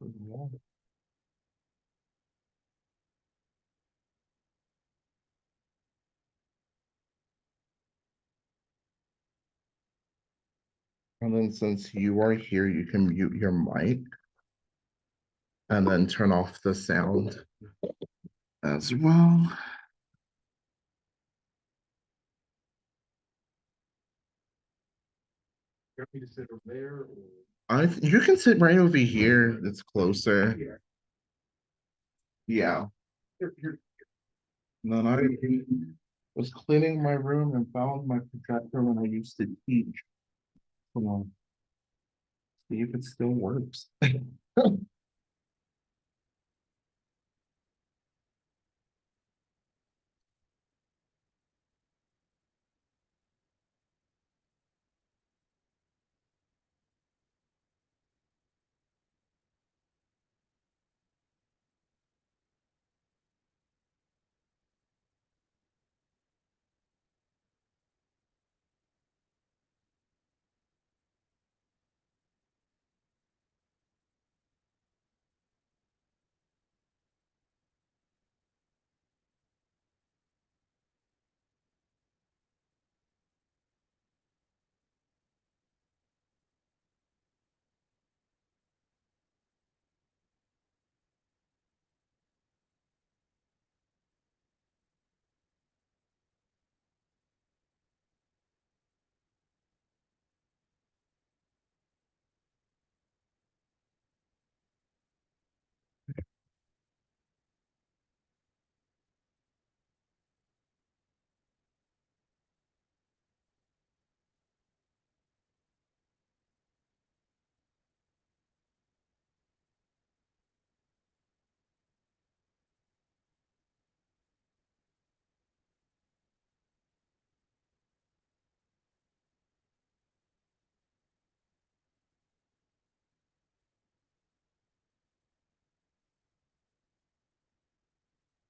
And then since you are here, you can mute your mic and then turn off the sound as well. You want me to sit over there? You can sit right over here. It's closer. Yeah. No, I was cleaning my room and found my projector when I used to teach. Come on, see if it still works.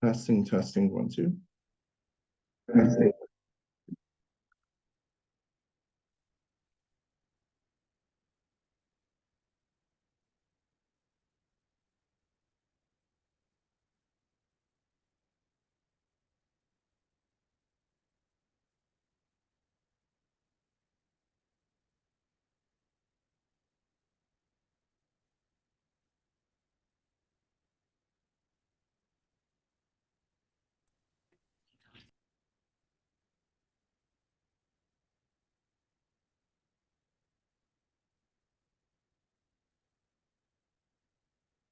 Testing, testing, 1, 2. Testing.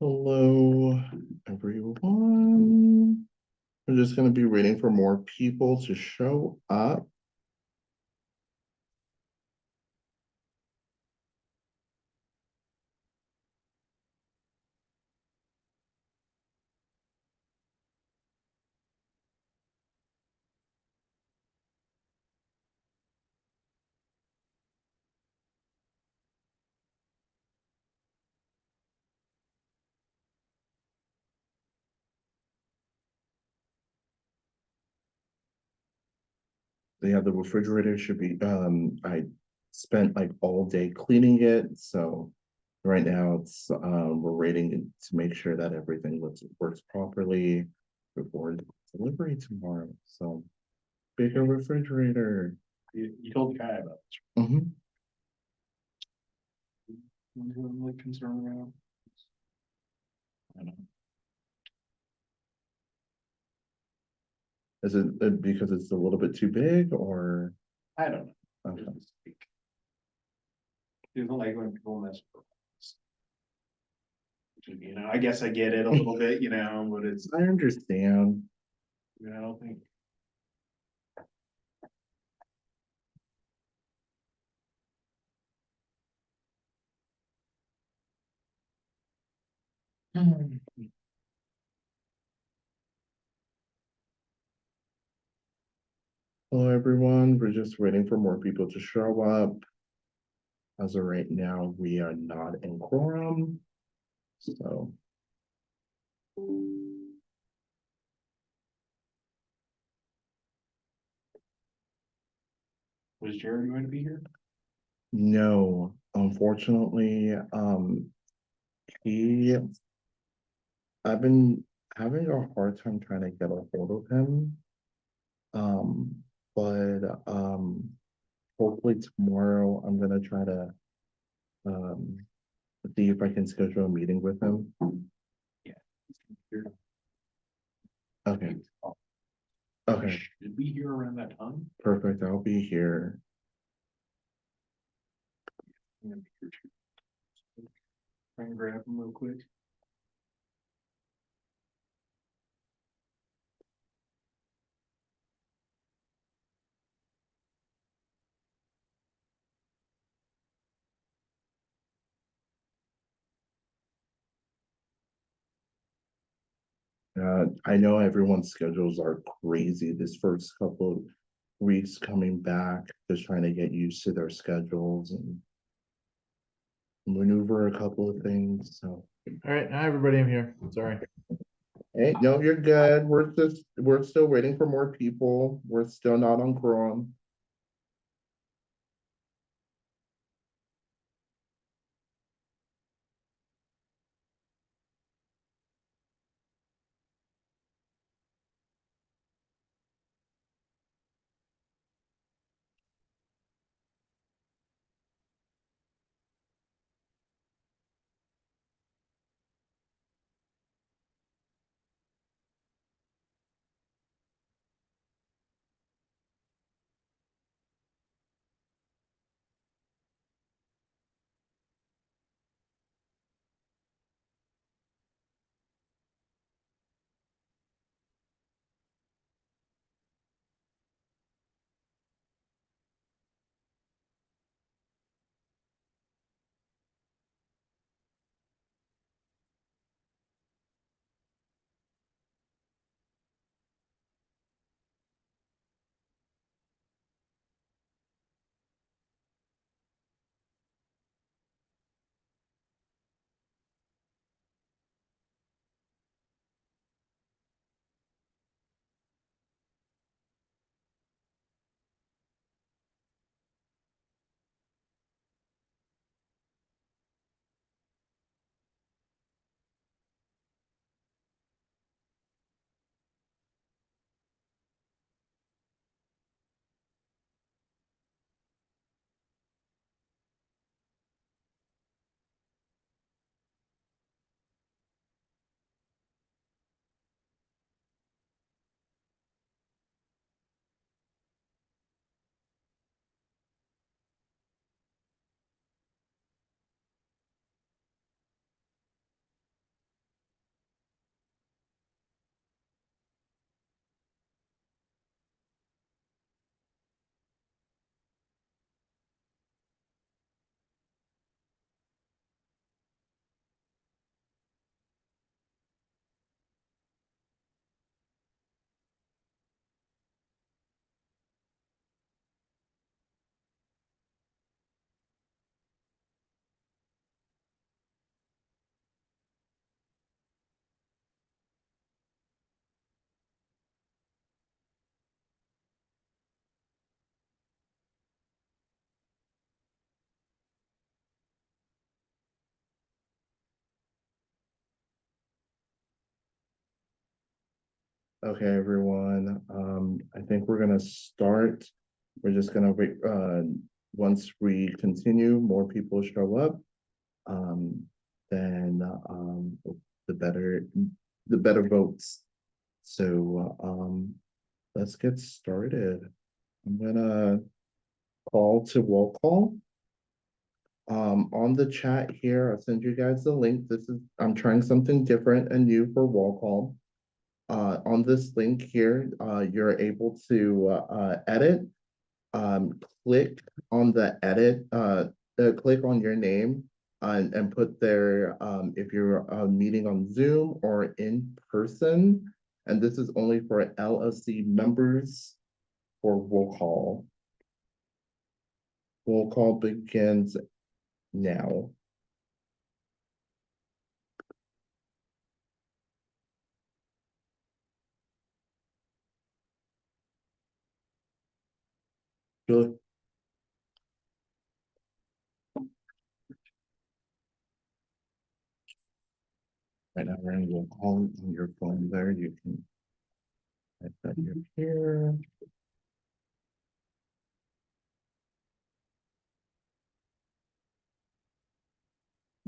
Hello, everyone. We're just going to be waiting for more people to show up. Yeah, the refrigerator should be, I spent like all day cleaning it. So right now it's, we're waiting to make sure that everything works properly before delivery tomorrow. So bigger refrigerator. You told the guy about Mhm. what I'm really concerned about. I know. Is it because it's a little bit too big or? I don't know. Okay. You don't like when people mess with us. You know, I guess I get it a little bit, you know, but it's, I understand. I don't think. Hello, everyone. We're just waiting for more people to show up. As of right now, we are not in quorum. So. Was Jared going to be here? No, unfortunately, He, I've been having a hard time trying to get a hold of him. Um, but hopefully tomorrow I'm gonna try to um see if I can schedule a meeting with him. Here. Okay, okay, Should be here around that time. perfect. I'll be here. I'm gonna be here too. Try and grab them real quick. I know everyone's schedules are crazy this first couple of weeks coming back, just trying to get used to their schedules and maneuver a couple of things. So, All right, hi everybody, I'm here. Sorry. hey, no, you're good. We're still waiting for more people. We're still not on Chrome. Okay, everyone. I think we're gonna start. We're just gonna wait, once we continue, more people show up. Um, then the better the better votes. So let's get started. I'm gonna call to roll call. On the chat here, I'll send you guys the link. I'm trying something different and new for roll call. On this link here, you're able to edit. Click on the edit, click on your name and put there if you're meeting on Zoom or in person. And this is only for LSC members for roll call. Roll call begins now. Good. Right now, we're gonna go all on your phone there. You can type that you're here.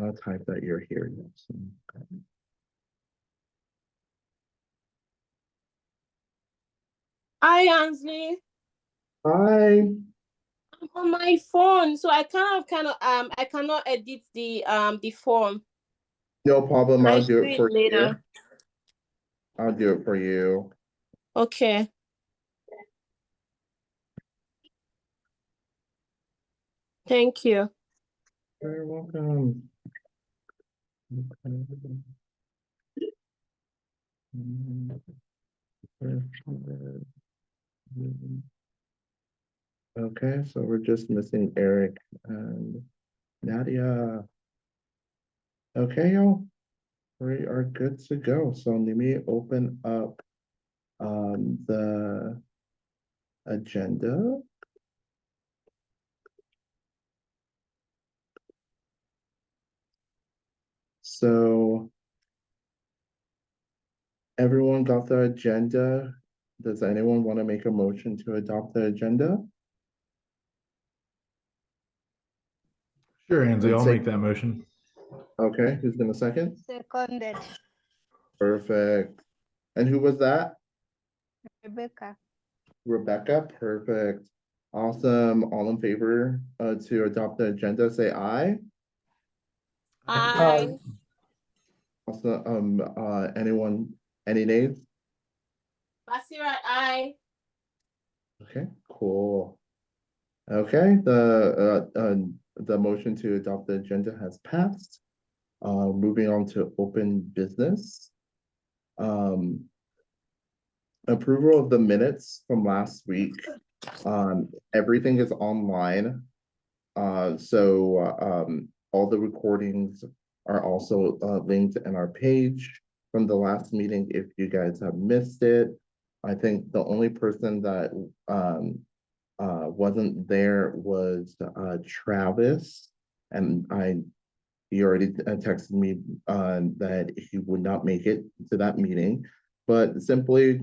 I'll type that you're here. Yes. Okay. Hi, Ansley. Hi. I'm on my phone, so I I cannot edit the form. No problem. I I'll do do it it for you. later. I'll do it for you. Okay. Thank you. You're welcome. Okay, so we're just missing Eric and Nadia. Okay, y'all. We are good to go. So let me open up the agenda. So everyone got the agenda. Does anyone want to make a motion to adopt the agenda? Sure, Ansley, I'll Let's say- make that motion. Okay, who's gonna second? Seconded, Perfect. And who was that? Rebecca. Rebecca, perfect. Awesome. All in favor to adopt the agenda, say aye. Hi. Also, anyone, any nays? Basira, I. Okay, cool. Okay, the motion to adopt the agenda has passed. Moving on to open business. Approval of the minutes from last week. Everything is online. All the recordings are also linked in our page from the last meeting if you guys have missed it. I think the only person that wasn't there was Travis, and he already texted me that he would not make it to that meeting. But simply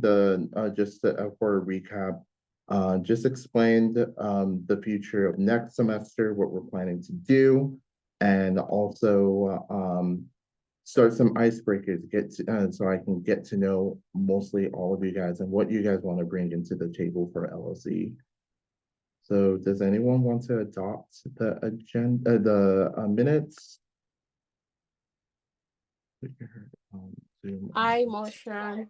just for a recap, just explained the future of next semester, what we're planning to do, and also start some icebreakers, so I can get to know mostly all of you guys and what you guys want to bring into the table for LSC. So does anyone want to adopt the agenda, the minutes? Zoom. I motion.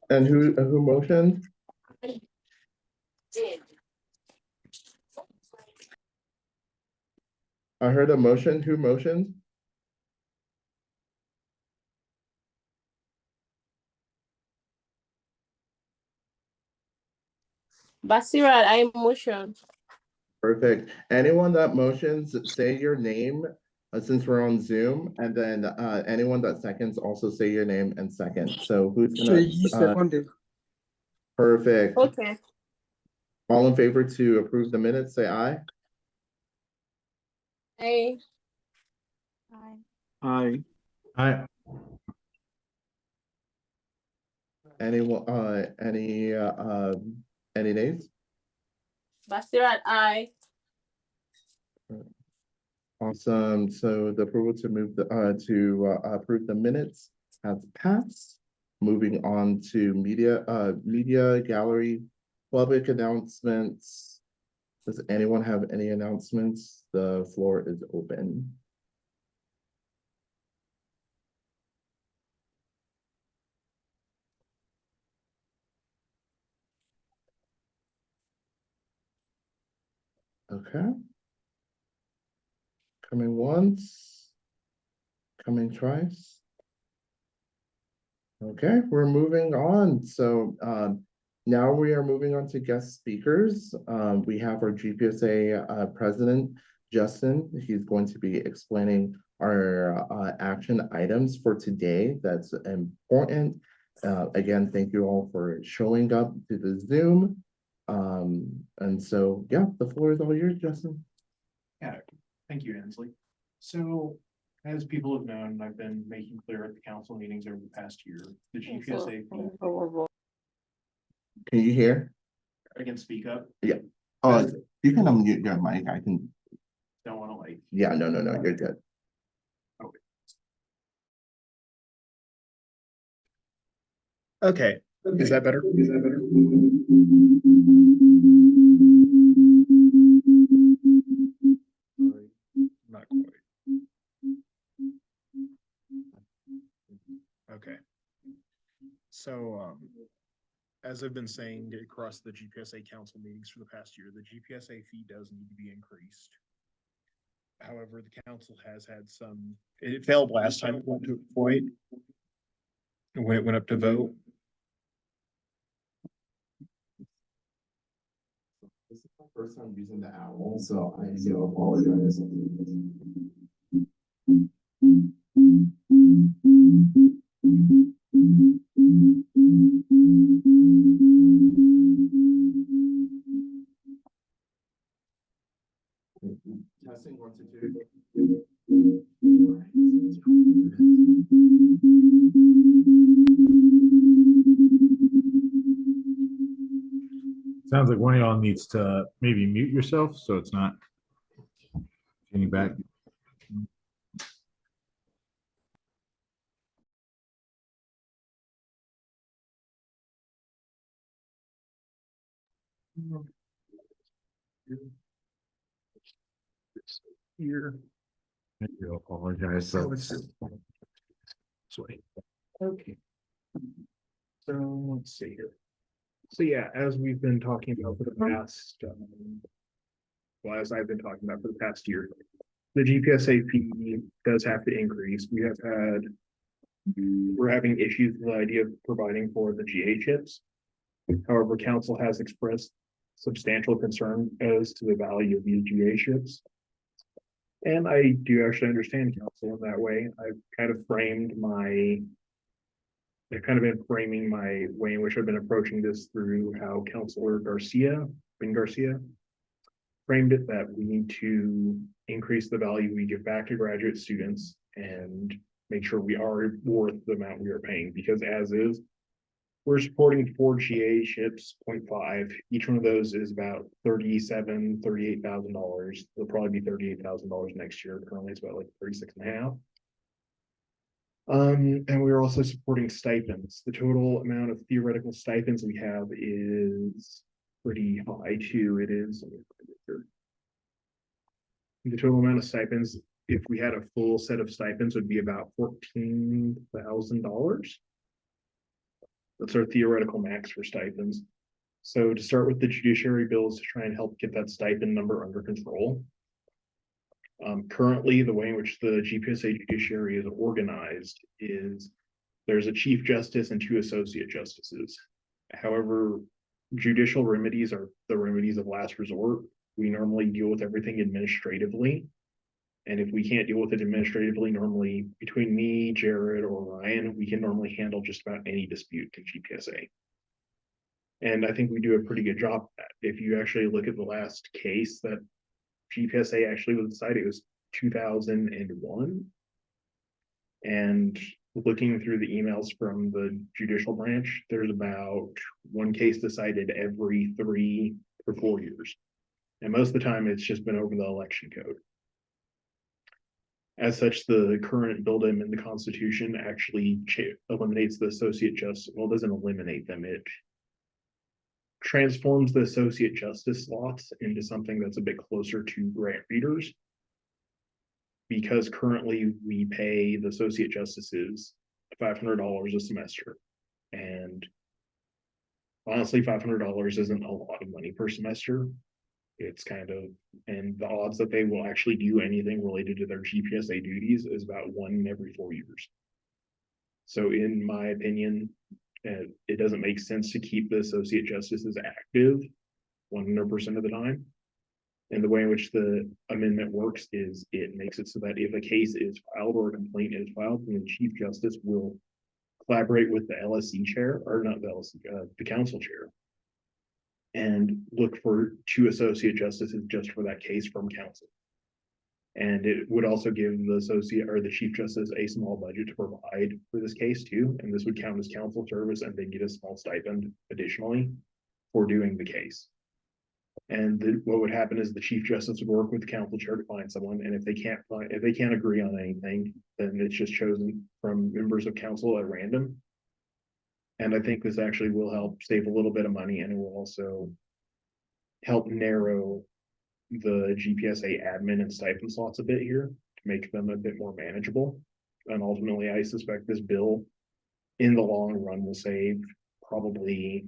Who motioned? I heard a motion. Who motioned? Basira, I motion. Perfect. Anyone that motions, say your name since we're on Zoom, and then anyone that seconds also say your name and second. So who's gonna? Seconded. Perfect. Okay. All in favor to approve the minutes, say aye. I. Aye. Aye. Anyone? Any nays? Basira, I. Awesome. So the approval to move the approve the minutes has passed. Moving on to media gallery public announcements. Does anyone have any announcements? The floor is open. Okay. Coming once. Coming twice. Okay, we're moving on. So now we are moving on to guest speakers. We have our GPSA president, Justin. He's going to be explaining our action items for today. That's important. Again, thank you all for showing up to the Zoom. And so, yeah, the floor is all yours, Justin. Yeah, thank you, Ansley. So As people have known, I've been making clear at the council meetings over the past year, the GPSA fee, Can you hear? I can speak up, Oh, you can unmute your mic. I can, don't wanna like, yeah, no, you're good. okay, is that better? Not quite. Okay. So, as I've been saying across the GPSA council meetings for the past year, the GPSA fee does need to be increased. However, the council has had some, it failed last time it went to a point. When it went up to vote. This is my first time using the owl, so I do apologize. Testing 1 2 Sounds like one of y'all needs to maybe mute yourself so it's not getting back. Here. I do apologize. So it's Sorry. okay. So let's see here. So yeah, as we've been talking about for the past, well, as I've been talking about for the past year, the GPSA fee does have to increase. We're having issues with the idea of providing for the GA chips. However, council has expressed substantial concern as to the value of these GA chips. And I do actually understand council in that way. I've kind of been framing my way in which I've been approaching this through how Councilor Ben Garcia, framed it, that we need to increase the value we give back to graduate students and make sure we are worth the amount we are paying, because as is, we're supporting 4 GA ships, 0.5. Each one of those is about $38,000. It'll probably be $38,000 next year. Currently it's about like 36.5. And we're also supporting stipends. The total amount of theoretical stipends we have is pretty high too. It is. The total amount of stipends, if we had a full set of stipends, would be about $14,000. That's our theoretical max for stipends. So to start with the judiciary bills to try and help get that stipend number under control. Currently, the way in which the GPSA judiciary is organized is there's a chief justice and 2 associate justices. However, judicial remedies are the remedies of last resort. We normally deal with everything administratively. And if we can't deal with it administratively, normally between me, Jared, or Ryan, we can normally handle just about any dispute in GPSA. And I think we do a pretty good job of that. If you actually look at the last case that GPSA actually was decided, it was 2001. And looking through the emails from the judicial branch, there's about 1 case decided every 3 or 4 years. And most of the time it's just been over the election code. As such, the current bill to amend the Constitution actually eliminates the associate justice. Well, it doesn't eliminate them. It transforms the associate justice slots into something that's a bit closer to grant readers. Because currently we pay the associate justices $500 a semester. And honestly, $500 isn't a lot of money per semester. It's kind of, and the odds that they will actually do anything related to their GPSA duties is about 1 in every 4 years. So in my opinion, it doesn't make sense to keep the associate justices active 100% of the time. And the way in which the amendment works is it makes it so that if a case is filed or a complaint is filed, then the Chief Justice will collaborate with the LSC chair, or not the LSC, the council chair, and look for 2 associate justices just for that case from council. And it would also give the associate or the chief justice a small budget to provide for this case too. And this would count as counsel service and they get a small stipend additionally for doing the case. And what would happen is the chief justice would work with the council chair to find someone, and if they can't agree on anything, then it's just chosen from members of council at random. And I think this actually will help save a little bit of money, and it will also help narrow the GPSA admin and stipend slots a bit here to make them a bit more manageable. And ultimately, I suspect this bill in the long run will save probably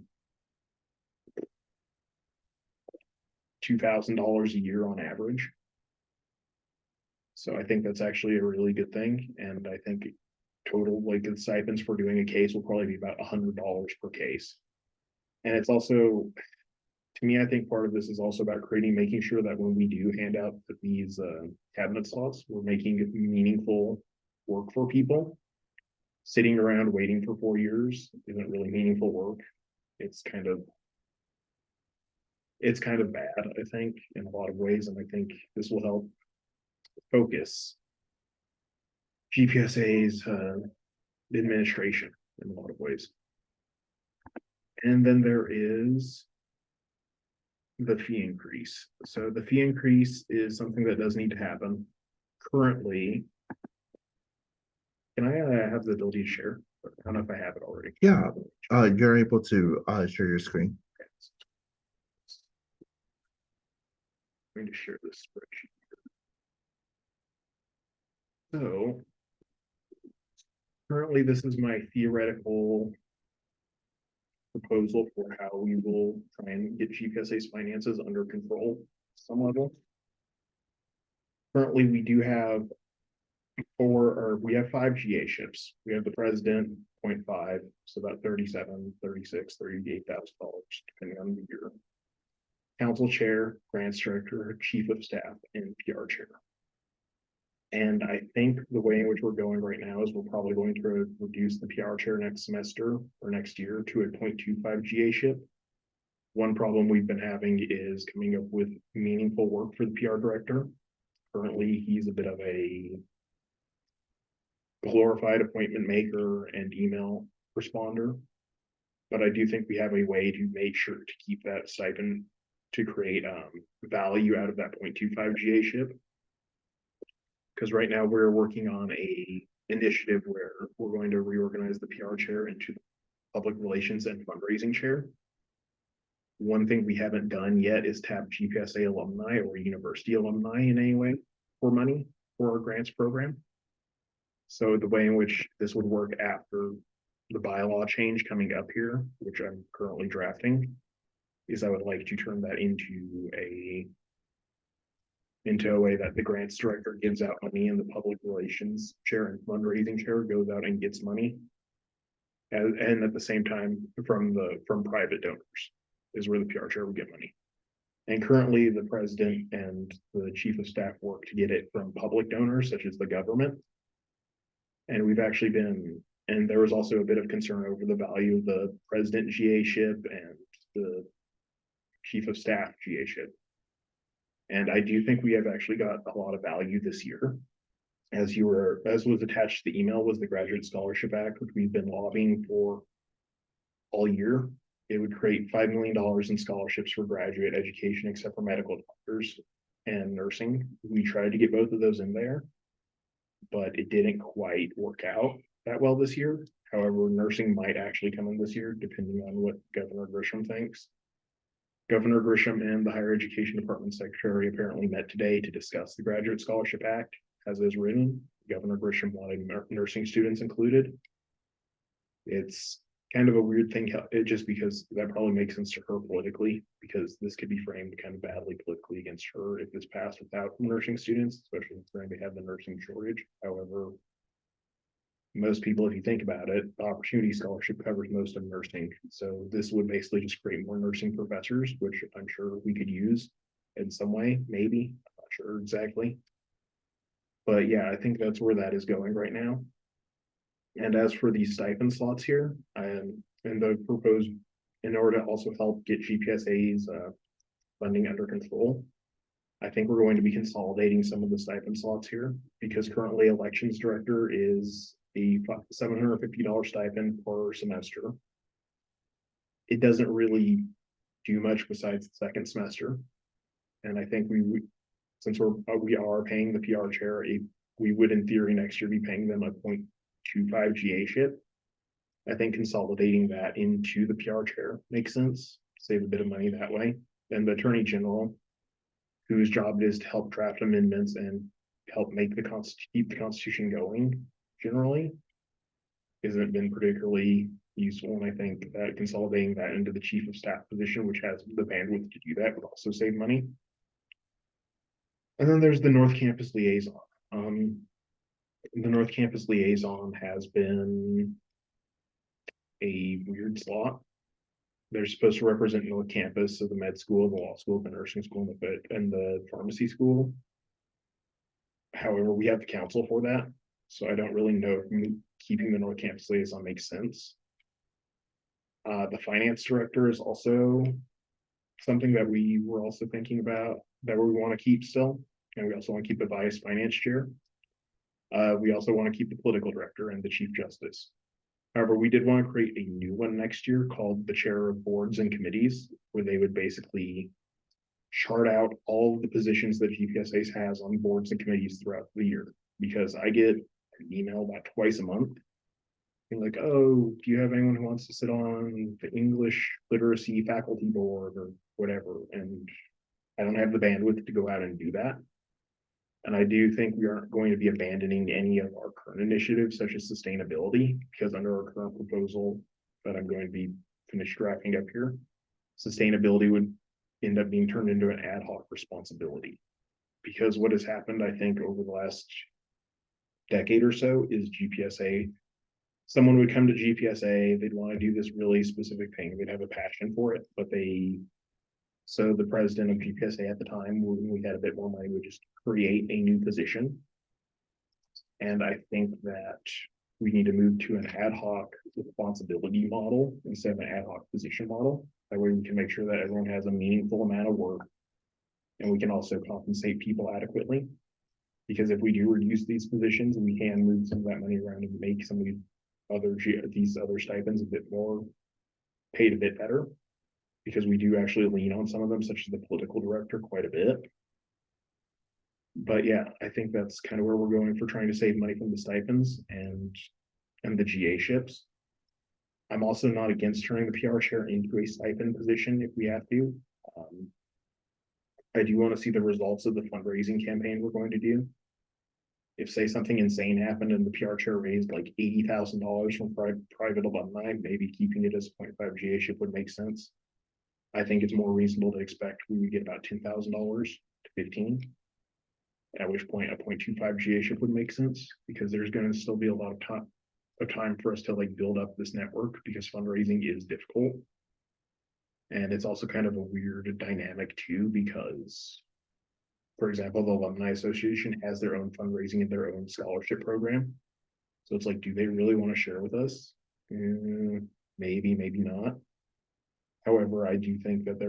$2,000 a year on average. So I think that's actually a really good thing. And I think total like the stipends for doing a case will probably be about $100 per case. And it's also, to me, I think part of this is also about making sure that when we do hand out these cabinet slots, we're making meaningful work for people. Sitting around waiting for 4 years isn't really meaningful work. It's kind of bad, I think, in a lot of ways, and I think this will help focus GPSA's administration in a lot of ways. And then there is the fee increase. So the fee increase is something that does need to happen. Currently, can I have the ability to share? I don't know if I have it already. Yeah, you're able to share your screen. I'm going to share this spreadsheet. So currently, this is my theoretical proposal for how we will try and get GPSA's finances under control at some level. Currently, we do have we have 5 GA ships. We have the president, 0.5, so about 37, 36, $38,000, depending on the year. Council chair, grants director, chief of staff, and PR chair. And I think the way in which we're going right now is we're probably going to reduce the PR chair next semester or next year to a 0.25 GA ship. One problem we've been having is coming up with meaningful work for the PR director. Currently, he's a bit of a glorified appointment maker and email responder. But I do think we have a way to make sure to keep that stipend to create value out of that 0.25 GA ship. Because right now we're working on a initiative where we're going to reorganize the PR chair into the public relations and fundraising chair. One thing we haven't done yet is tap GPSA alumni or university alumni in any way for money for our grants program. So the way in which this would work after the bylaw change coming up here, which I'm currently drafting, is I would like to turn that into a way that the grants director gives out money and the public relations chair and fundraising chair goes out and gets money. And at the same time from private donors is where the PR chair would get money. And currently the president and the chief of staff work to get it from public donors such as the government. And we've actually and there was also a bit of concern over the value of the president GA ship and the chief of staff GA ship. And I do think we have actually got a lot of value this year. As was attached to the email was the Graduate Scholarship Act, which we've been lobbying for all year. It would create $5 million in scholarships for graduate education, except for medical doctors and nursing. We tried to get both of those in there, but it didn't quite work out that well this year. However, nursing might actually come in this year, depending on what Governor Grisham thinks. Governor Grisham and the Higher Education Department Secretary apparently met today to discuss the Graduate Scholarship Act as is written. Governor Grisham wanted nursing students included. It's kind of a weird thing, just because that probably makes sense to her politically, because this could be framed kind of badly politically against her if it's passed without nursing students, especially if they have the nursing shortage. However, most people, if you think about it, the opportunity scholarship covers most of nursing. So this would basically just create more nursing professors, which I'm sure we could use in some way, maybe. I'm not sure exactly. But yeah, I think that's where that is going right now. And as for these stipend slots here, and the proposed, in order to also help get GPSA's funding under control, I think we're going to be consolidating some of the stipend slots here because currently elections director is a $750 stipend per semester. It doesn't really do much besides the second semester. And I think since we are paying the PR chair, we would in theory next year be paying them a 0.25 GA ship. I think consolidating that into the PR chair makes sense, save a bit of money that way. And the attorney general, whose job it is to help draft amendments and help make keep the Constitution going generally, hasn't been particularly useful. And I think that consolidating that into the chief of staff position, which has the bandwidth to do that, would also save money. And then there's the North Campus liaison. The North Campus liaison has been a weird slot. They're supposed to represent North Campus, so the med school, the law school, the nursing school, and the pharmacy school. However, we have the council for that, so I don't really know if keeping the North Campus liaison makes sense. The finance director is also something that we were also thinking about that we want to keep still, and we also want to keep the vice finance chair. We also want to keep the political director and the chief justice. However, we did want to create a new one next year called the chair of boards and committees, where they would basically chart out all of the positions that GPSA has on boards and committees throughout the year. Because I get an email about twice a month, being like, oh, do you have anyone who wants to sit on the English literacy faculty board or whatever? And I don't have the bandwidth to go out and do that. And I do think we aren't going to be abandoning any of our current initiatives, such as sustainability, because under our current proposal that I'm going to be finished drafting up here, sustainability would end up being turned into an ad hoc responsibility. Because what has happened, I think, over the last decade or so is GPSA, someone would come to GPSA, they'd want to do this really specific thing, they'd have a passion for it, but so the president of GPSA at the time, when we had a bit more money, would just create a new position. And I think that we need to move to an ad hoc responsibility model instead of an ad hoc position model. That way we can make sure that everyone has a meaningful amount of work and we can also compensate people adequately. Because if we do reduce these positions, we can move some of that money around and make some of these other stipends a bit more paid a bit better. Because we do actually lean on some of them, such as the political director, quite a bit. But yeah, I think that's kind of where we're going for trying to save money from the stipends and the GA ships. I'm also not against turning the PR chair into a stipend position if we have to. I do want to see the results of the fundraising campaign we're going to do. If, say, something insane happened and the PR chair raised like $80,000 from private alumni, maybe keeping it as a 0.5 GA ship would make sense. I think it's more reasonable to expect we would get about $10,000 to 15. At which point a 0.25 GA ship would make sense because there's going to still be a lot of time for us to like build up this network because fundraising is difficult. And it's also kind of a weird dynamic too, because, for example, the Alumni Association has their own fundraising and their own scholarship program. So it's like, do they really want to share with us? Maybe, maybe not. However, I do think that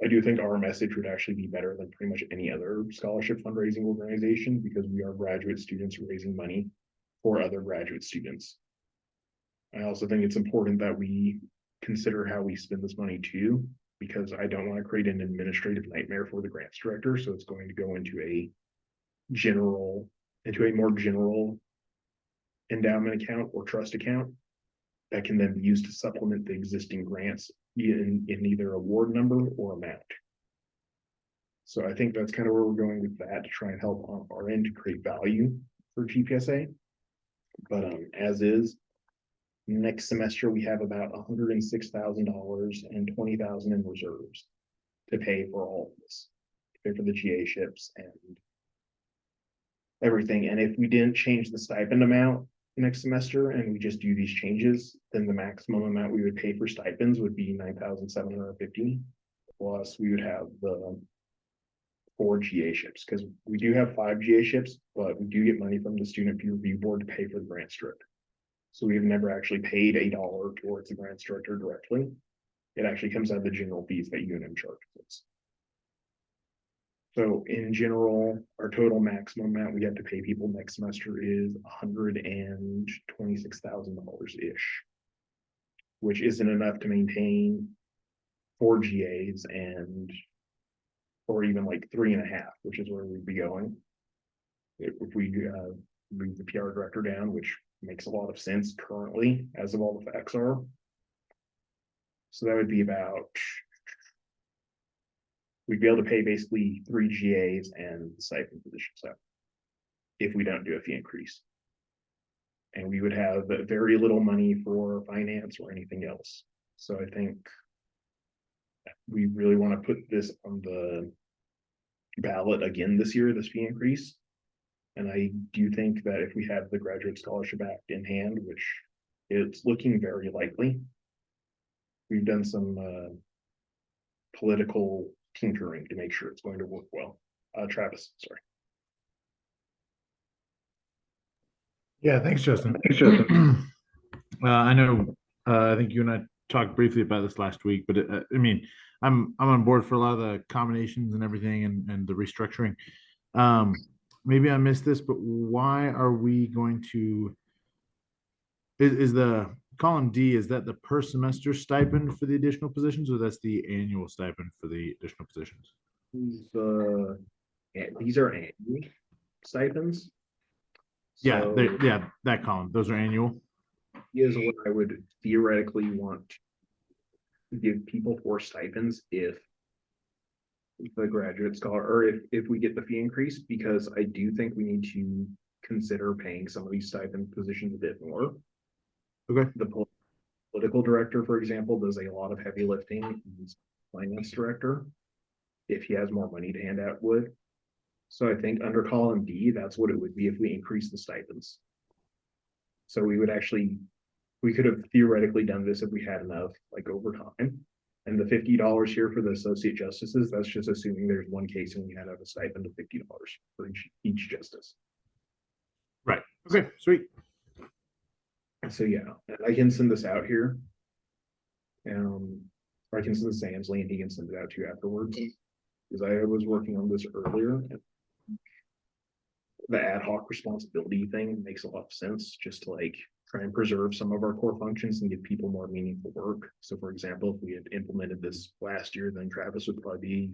I do think our message would actually be better than pretty much any other scholarship fundraising organization because we are graduate students raising money for other graduate students. I also think it's important that we consider how we spend this money too, because I don't want to create an administrative nightmare for the grants director. So it's going to go into a more general endowment account or trust account that can then be used to supplement the existing grants in either award number or amount. So I think that's kind of where we're going with that to try and help on our end to create value for GPSA. But as is, next semester we have about $106,000 and $20,000 in reserves to pay for all of this, to pay for the GA ships and everything. And if we didn't change the stipend amount next semester and we just do these changes, then the maximum amount we would pay for stipends would be $9,750. Plus we would have the 4 GA ships because we do have 5 GA ships, but we do get money from the student peer review board to pay for the grants director. So we've never actually paid $1 towards the grants director directly. It actually comes out of the general fees that UNM charges. So in general, our total maximum amount we have to pay people next semester is $126,000-ish, which isn't enough to maintain 4 GAs or even like 3.5, which is where we'd be going. If we move the PR director down, which makes a lot of sense currently as of all the facts are. So that would be about, we'd be able to pay basically 3 GAs and the stipend position. So if we don't do a fee increase. And we would have very little money for finance or anything else. So I think we really want to put this on the ballot again this year, this fee increase. And I do think that if we have the Graduate Scholarship Act in hand, which it's looking very likely, we've done some political tinkering to make sure it's going to work well. Travis, sorry. Yeah, thanks, Justin. I know, I think you and I talked briefly about this last week, but I mean, I'm on board for a lot of the combinations and everything and the restructuring. Maybe I missed this, but why are we going to, is the column D, is that the per semester stipend for the additional positions, or that's the annual stipend for the additional positions? These are annual stipends. Yeah, So yeah, that column, those are annual. is what I would theoretically want to give people for stipends if the graduate scholar, or if we get the fee increase, because I do think we need to consider paying some of these stipend positions a bit more. Okay. The political director, for example, does a lot of heavy lifting. He's finance director. If he has more money to hand out, would. So I think under column D, that's what it would be if we increase the stipends. So we would actually, we could have theoretically done this if we had enough, like over time. And the $50 here for the associate justices, that's just assuming there's one case and we had to have a stipend of $50 for each justice. Right. Okay, sweet. So yeah, I can send this out here. Or I can send this to Ansley and he can send it out to you afterwards. Because I was working on this earlier. The ad hoc responsibility thing makes a lot of sense, just to like try and preserve some of our core functions and give people more meaningful work. So for example, if we had implemented this last year, then Travis would probably be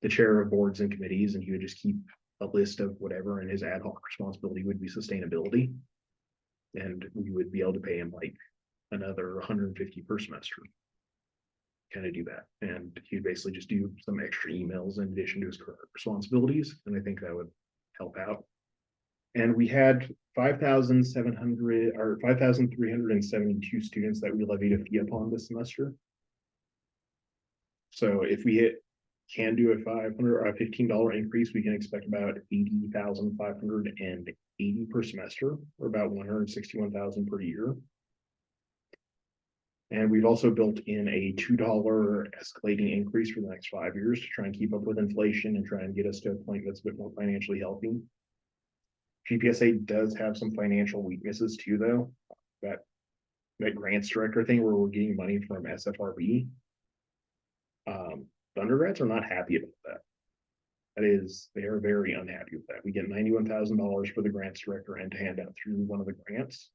the chair of boards and committees, and he would just keep a list of whatever, and his ad hoc responsibility would be sustainability. And we would be able to pay him like another 150 per semester. Kind of do that. And he'd basically just do some extra emails in addition to his current responsibilities. And I think that would help out. And we had 5,700 or 5,372 students that we levied a fee upon this semester. So if we can do a $500 or a $15 increase, we can expect about 80,580 per semester, or about 161,000 per year. And we've also built in a $2 escalating increase for the next 5 years to try and keep up with inflation and try and get us to a point that's a bit more financially healthy. GPSA does have some financial weaknesses too, though. That grants director thing where we're getting money from SFRB. The undergrads are not happy about that. They are very unhappy with that. We get $91,000 for the grants director and to hand out through one of the grants.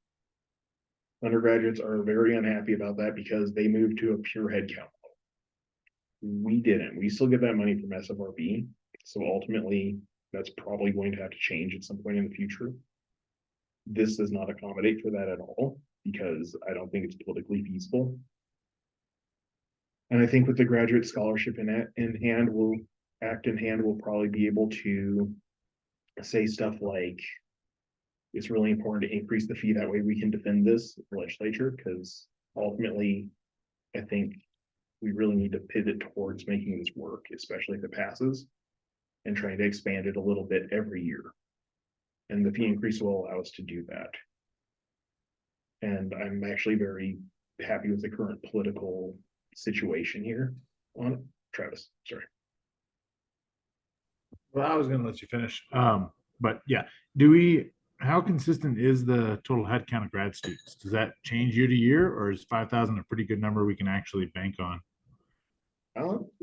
Undergraduates are very unhappy about that because they moved to a pure headcount. We didn't. We still get that money from SFRB. So ultimately, that's probably going to have to change at some point in the future. This does not accommodate for that at all because I don't think it's politically feasible. And I think with the graduate scholarship in hand, we'll probably be able to say stuff like, it's really important to increase the fee. That way we can defend this in the legislature, because ultimately, I think we really need to pivot towards making this work, especially if it passes, and trying to expand it a little bit every year. And the fee increase will allow us to do that. And I'm actually very happy with the current political situation here on it. Travis, sorry. Well, I was going to let you finish. But yeah, how consistent is the total headcount of grad students? Does that change year to year, or is 5,000 a pretty good number we can actually bank on?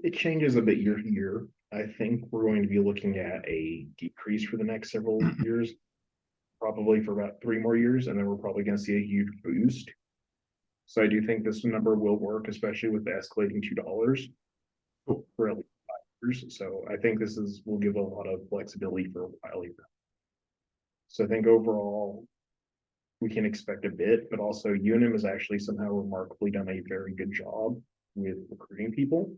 It changes a bit year to year. I think we're going to be looking at a decrease for the next several years, probably for about 3 more years, and then we're probably going to see a huge boost. So I do think this number will work, especially with the escalating $2 for at least 5 years. So I think this will give a lot of flexibility for a while here. So I think overall, we can expect a bit, but also UNM has actually somehow remarkably done a very good job with recruiting people.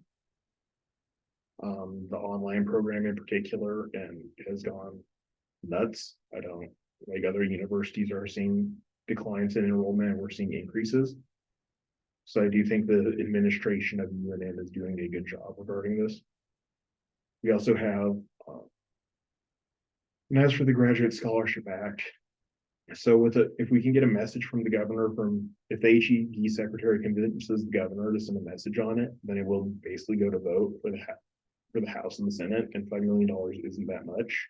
The online program in particular, and it has gone nuts. I don't like other universities are seeing declines in enrollment, and we're seeing increases. So I do think the administration of UNM is doing a good job regarding this. We also have, and as for the Graduate Scholarship Act, so if we can get a message from the governor, if the HED secretary convinces the governor to send a message on it, then it will basically go to vote for the House and the Senate, and $5 million isn't that much.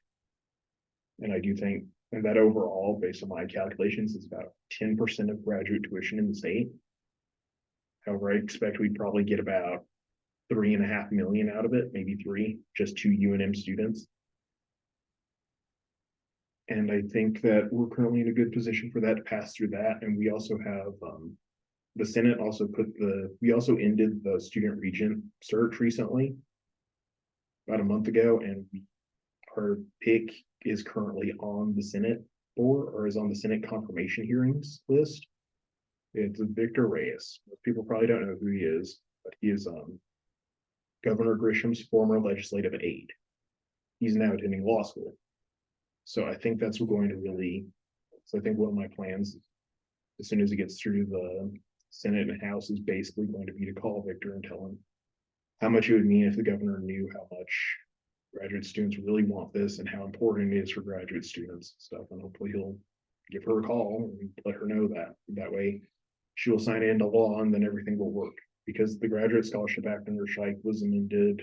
And I do think, and that overall, based on my calculations, is about 10% of graduate tuition in the state. However, I expect we'd probably get about 3.5 million out of it, maybe 3, just to UNM students. And I think that we're currently in a good position for that to pass through that. And we also have the Senate also we also ended the student regent search recently, about a month ago, and our pick is currently on the Senate board, or is on the Senate confirmation hearings list. It's Victor Reyes. Most people probably don't know who he is, but he is Governor Grisham's former legislative aide. He's now attending law school. So I think that's going to really, so I think one of my plans, as soon as it gets through the Senate and House, is basically going to be to call Victor and tell him how much it would mean if the governor knew how much graduate students really want this and how important it is for graduate students and stuff. And hopefully he'll give her a call and let her know that. That way she will sign it into law, and then everything will work. Because the Graduate Scholarship Act under Scheich was amended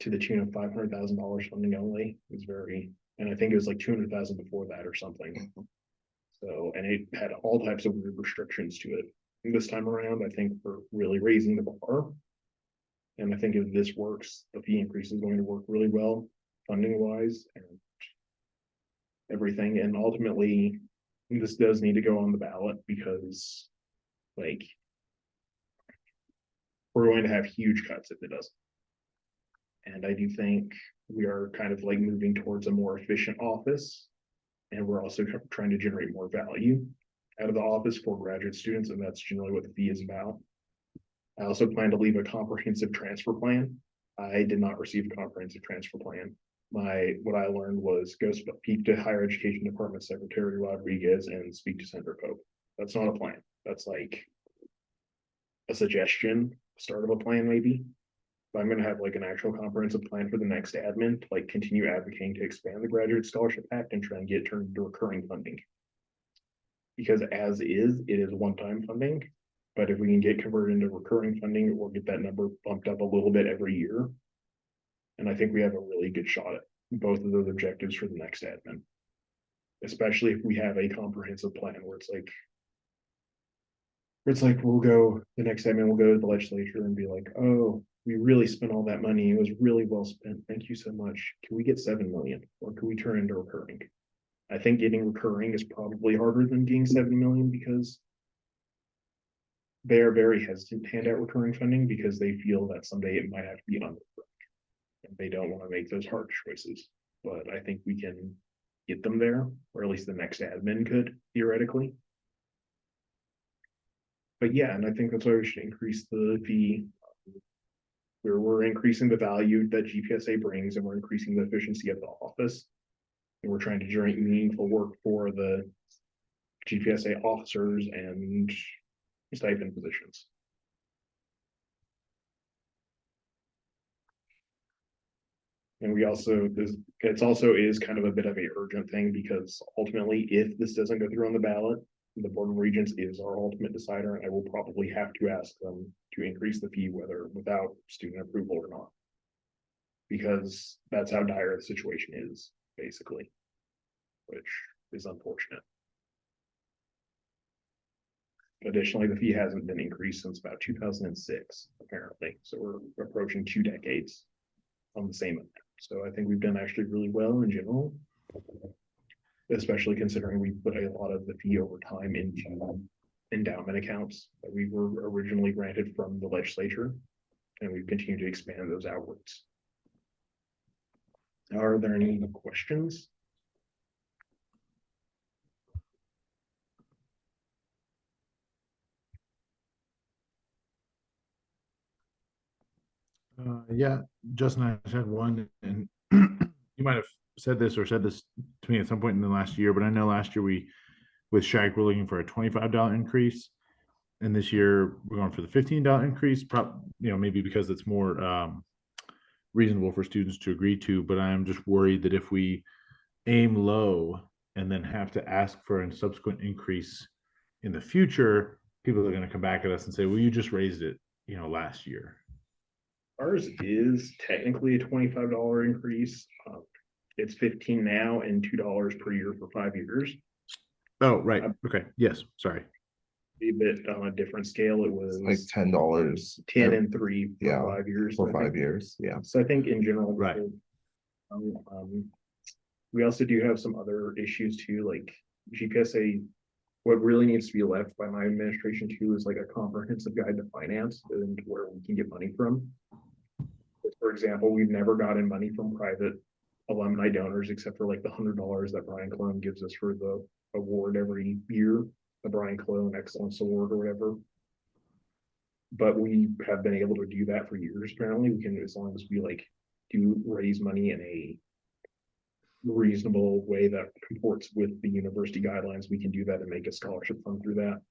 to the tune of $500,000 funding only. It was very, and I think it was like 200,000 before that or something. So, and it had all types of weird restrictions to it. And this time around, I think we're really raising the bar. And I think if this works, the fee increase is going to work really well, funding wise and everything. And ultimately, this does need to go on the ballot because, like, we're going to have huge cuts if it doesn't. And I do think we are kind of like moving towards a more efficient office. And we're also trying to generate more value out of the office for graduate students. And that's generally what the fee is about. I also plan to leave a comprehensive transfer plan. I did not receive a comprehensive transfer plan. What I learned was go speak to Higher Education Department Secretary Rodriguez and speak to Senator Pope. That's not a plan. That's like a suggestion, start of a plan maybe. But I'm going to have like an actual comprehensive plan for the next admin to like continue advocating to expand the Graduate Scholarship Act and try and get it turned into recurring funding. Because as is, it is one-time funding. But if we can get converted into recurring funding, we'll get that number bumped up a little bit every year. And I think we have a really good shot at both of those objectives for the next admin. Especially if we have a comprehensive plan where it's like we'll go, the next admin will go to the legislature and be like, oh, we really spent all that money. It was really well spent. Thank you so much. Can we get 7 million? Or can we turn into recurring? I think getting recurring is probably harder than getting 7 million because they are very hesitant to hand out recurring funding because they feel that someday it might have to be under and they don't want to make those hard choices. But I think we can get them there, or at least the next admin could theoretically. But yeah, and I think that's why we should increase the fee. We're increasing the value that GPSA brings, and we're increasing the efficiency of the office. And we're trying to generate meaningful work for the GPSA officers and stipend positions. And we also, it's also is kind of a bit of a urgent thing because ultimately, if this doesn't go through on the ballot, the Board of Regents is our ultimate decider, and I will probably have to ask them to increase the fee, whether without student approval or not. Because that's how dire the situation is, basically, which is unfortunate. Additionally, the fee hasn't been increased since about 2006, apparently. So we're approaching 2 decades. on the same amount. So I think we've done actually really well in general, especially considering we put a lot of the fee over time into endowment accounts that we were originally granted from the legislature, and we've continued to expand those outwards. Are there any questions? Yeah, Justin, I just had one, and you might have said this or said this to me at some point in the last year, but I know last year with Shag, we're looking for a $25 increase. And this year we're going for the $15 increase, maybe because it's more reasonable for students to agree to, but I am just worried that if we aim low and then have to ask for a subsequent increase in the future, people are going to come back at us and say, well, you just raised it, last year. Ours is technically a $25 increase. It's 15 now and $2 per year for 5 years. Oh, right. Okay. Yes. Sorry. A bit on a different scale. It was Like $10. 10 and 3 for Yeah, 5 years. For I think. 5 years, yeah. So I think in general, Right. We also do have some other issues too, like GPSA. What really needs to be left by my administration too is like a comprehensive guide to finance and where we can get money from. For example, we've never gotten money from private alumni donors except for like the $100 that Brian Cologne gives us for the award every year, the Brian Cologne Excellence Award or whatever. But we have been able to do that for years. Apparently, we can, as long as we like do raise money in a reasonable way that comports with the university guidelines, we can do that and make a scholarship fund through that.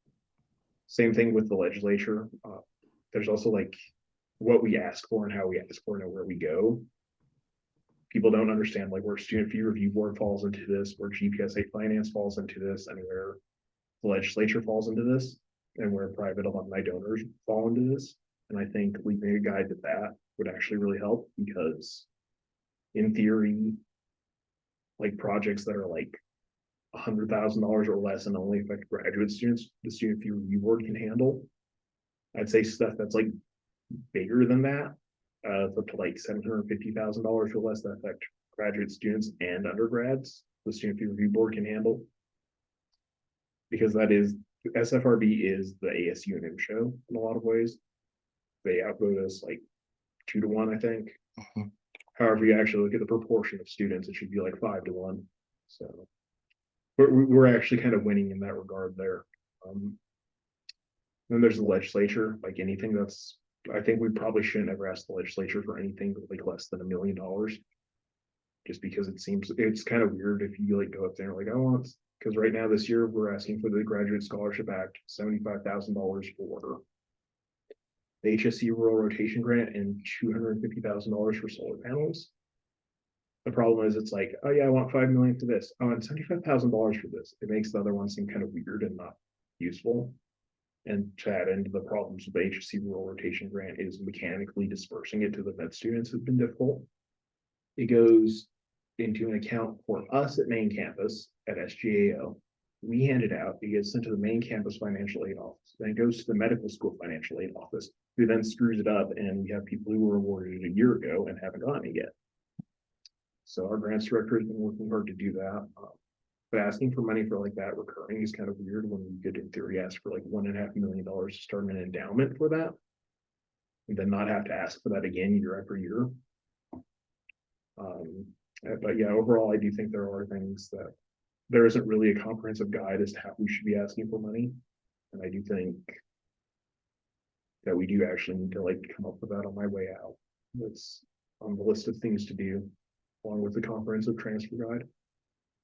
Same thing with the legislature. There's also like what we ask for and how we ask for and where we go. People don't understand like where student fee review board falls into this, where GPSA finance falls into this, and where the legislature falls into this, and where private alumni donors fall into this. And I think leaving a guide to that would actually really help, because in theory, like projects that are like $100,000 or less and only affect graduate students, the student fee review board can handle. I'd say stuff that's like bigger than that, up to like $750,000 or less that affect graduate students and undergrads, the student fee review board can handle. Because that is, SFRB is the ASU and M show in a lot of ways. They outvote us like 2 to 1, I think. However, you actually look at the proportion of students, it should be like 5 to 1. So we're actually kind of winning in that regard there. Then there's the legislature, like anything that's, I think we probably shouldn't ever ask the legislature for anything like less than $1 million. Just because it seems, it's kind of weird if you like go up there and like, I want, because right now this year we're asking for the Graduate Scholarship Act, $75,000 for the HSC rural rotation grant and $250,000 for solar panels. The problem is it's like, oh yeah, I want $5 million for this. Oh, and $75,000 for this. It makes the other one seem kind of weird and not useful. And to add into the problems with the HSC rural rotation grant is mechanically dispersing it to the med students has been difficult. It goes into an account for us at main campus at SGAO. We hand it out, it gets sent to the main campus financial aid office. Then it goes to the medical school financial aid office, who then screws it up, and we have people who were awarded it a year ago and haven't gotten it yet. So our grants director has been working hard to do that. But asking for money for like that recurring is kind of weird when we could in theory ask for like $1.5 million to start an endowment for that. And then not have to ask for that again year after year. But yeah, overall, I do think there are things that there isn't really a comprehensive guide as to how we should be asking for money. And I do think that we do actually need to like come up with that on my way out. That's on the list of things to do, along with the comprehensive transfer guide.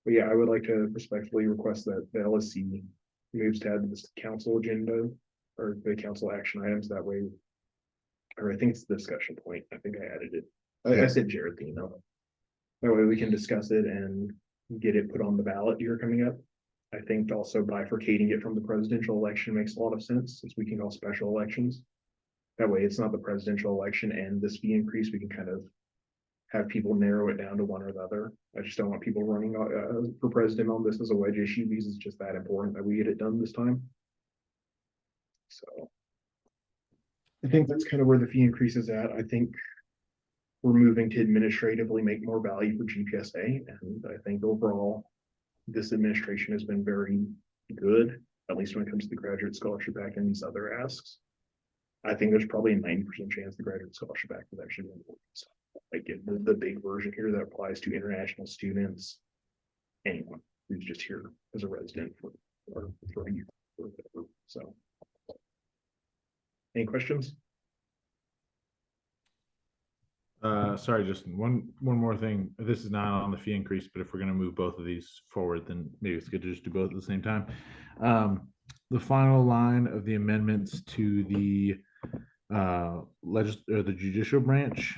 But yeah, I would like to respectfully request that the LSC moves to add this council agenda or the council action items that way. Or I think it's the discussion point. I think I added it. I said Jared the email. That way we can discuss it and get it put on the ballot year coming up. I think also bifurcating it from the presidential election makes a lot of sense, since we can call special elections. That way it's not the presidential election and this fee increase. We can kind of have people narrow it down to one or the other. I just don't want people running for president on this as a wedge issue, because it's just that important that we get it done this time. So I think that's kind of where the fee increase is at. I think we're moving to administratively make more value for GPSA. And I think overall, this administration has been very good, at least when it comes to the graduate scholarship act and these other asks. I think there's probably a 90% chance the graduate scholarship act is actually going to work. So, like the big version here that applies to international students, anyone who's just here as a resident for a year or whatever. So, any questions? Sorry, Justin, one more thing. This is not on the fee increase, but if we're gonna move both of these forward, then maybe it's good to just do both at the same time. The final line of the amendments to the the judicial branch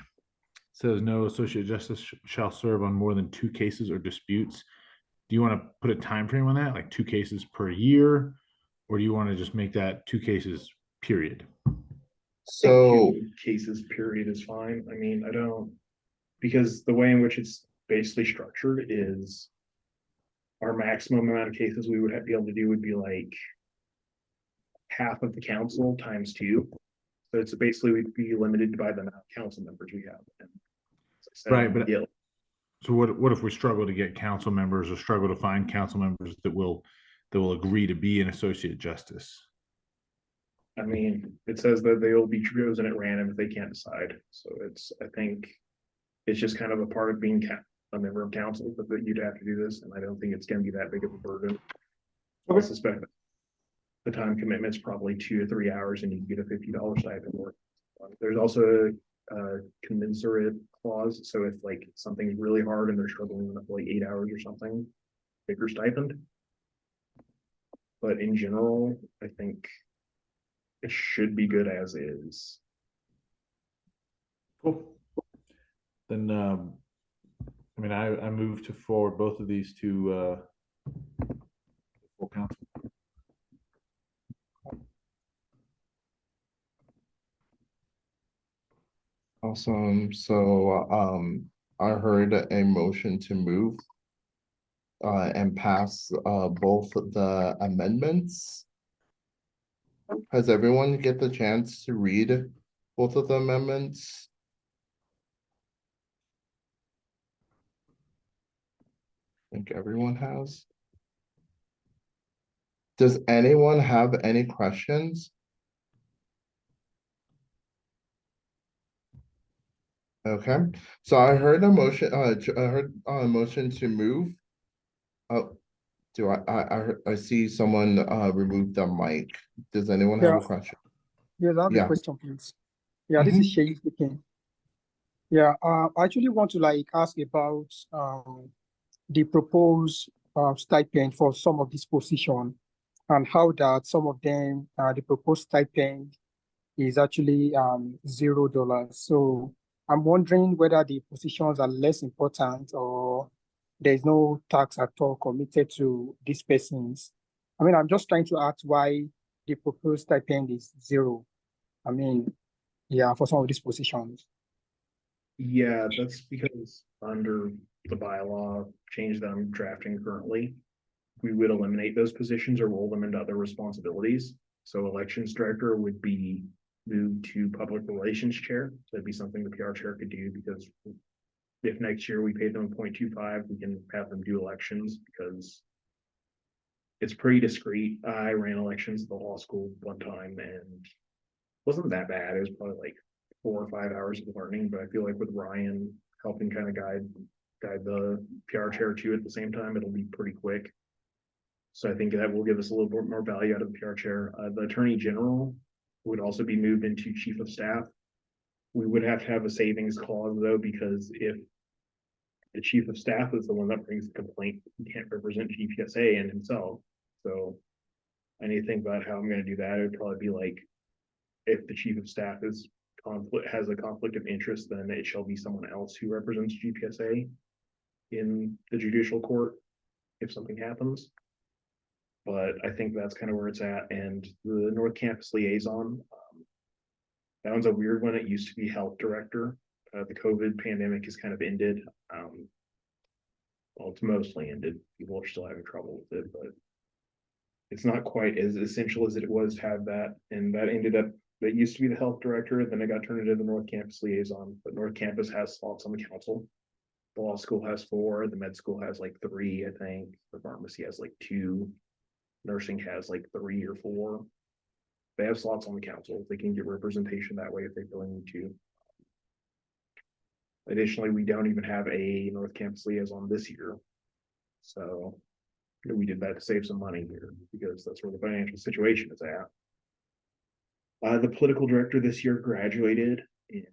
says no associate justice shall serve on more than 2 cases or disputes. Do you want to put a time frame on that, like 2 cases per year, or do you want to just make that 2 cases period? So, Cases period is fine. I mean, I don't, because the way in which it's basically structured is our maximum amount of cases we would be able to do would be like half of the council times 2. So it's basically we'd be limited by the amount of council members we have. And as I said, Right, but yeah, so what if we struggle to get council members or struggle to find council members that will agree to be an associate justice? I mean, it says that they will be chosen at random if they can't decide. So I think it's just kind of a part of being a member of council, but that you'd have to do this, and I don't think it's going to be that big of a burden. I suspect the time commitment's probably 2 to 3 hours, and you can get a $50 stipend. There's also a commensurate clause, so if like something's really hard and they're struggling with like 8 hours or something, bigger stipend. But in general, I think it should be good as is. Cool. Then, I mean, I move to forward both of these to full council. awesome. So, I heard a motion to move and pass both of the amendments. Has everyone get the chance to read both of the amendments? I think everyone has. Does anyone have any questions? Okay, so I heard a motion, I heard a motion to move. Oh, do I see someone remove the mic. Does anyone have a question? Yes, I have a Yeah. question, please. Yeah, this is Shay speaking. Yeah, I actually want to like ask about the proposed stipend for some of these positions and how that some of them, the proposed stipend is actually $0. So I'm wondering whether the positions are less important or there's no tax at all committed to these persons. I mean, I'm just trying to ask why the proposed stipend is 0. I mean, yeah, for some of these positions. Yeah, that's because under the bylaw change that I'm drafting currently, we would eliminate those positions or roll them into other responsibilities. So elections director would be moved to public relations chair. So that'd be something the PR chair could do, because if next year we pay them 0.25, we can have them do elections because it's pretty discreet. I ran elections at the law school one time and wasn't that bad. It was probably like 4 or 5 hours of learning, but I feel like with Ryan helping kind of guide the PR chair too at the same time, it'll be pretty quick. So I think that will give us a little bit more value out of the PR chair. The attorney general would also be moved into chief of staff. We would have to have a savings clause though, because if the chief of staff is the one that brings the complaint, he can't represent GPSA and himself. So I need to think about how I'm going to do that. It would probably be like, if the chief of staff has a conflict of interest, then it shall be someone else who represents GPSA in the judicial court if something happens. But I think that's kind of where it's at. And the North Campus liaison, that one's a weird one. It used to be health director. The COVID pandemic has kind of ended. Well, it's mostly ended. People are still having trouble with it, but it's not quite as essential as it was to have that. And that ended up That used to be the health director, then it got turned into the North Campus liaison, but North Campus has slots on the council. The law school has 4, the med school has like 3, I think, the pharmacy has like 2, nursing has like 3 or 4. They have slots on the council, they can get representation that way if they feel need to. Additionally, we don't even have a North Campus liaison this year. So we did that to save some money here because that's where the financial situation is at. The political director this year graduated in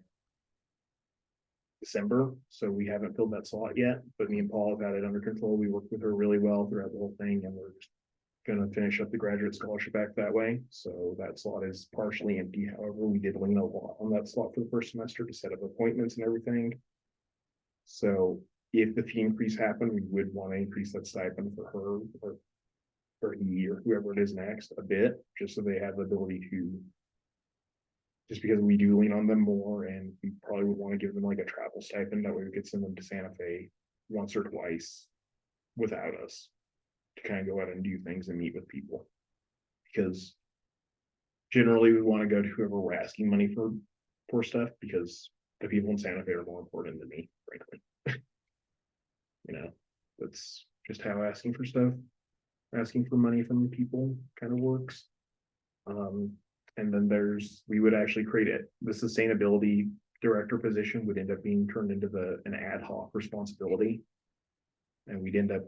December, so we haven't filled that slot yet, but me and Paul have got it under control. We worked with her really well throughout the whole thing, and we're just gonna finish up the graduate scholarship act that way. So that slot is partially empty. However, we did lean a lot on that slot for the first semester to set up appointments and everything. So if the fee increase happened, we would want to increase that stipend for her or he or whoever it is next a bit, just so they have the ability to, just because we do lean on them more, and we probably would want to give them like a travel stipend. That way we could send them to Santa Fe once or twice without us to kind of go out and do things and meet with people. Because generally we want to go to whoever we're asking money for stuff, because the people in Santa Fe are more important than me, frankly. You know, that's just how asking for money from people kind of works. And then we would actually create it. The sustainability director position would end up being turned into an ad hoc responsibility. And we'd end up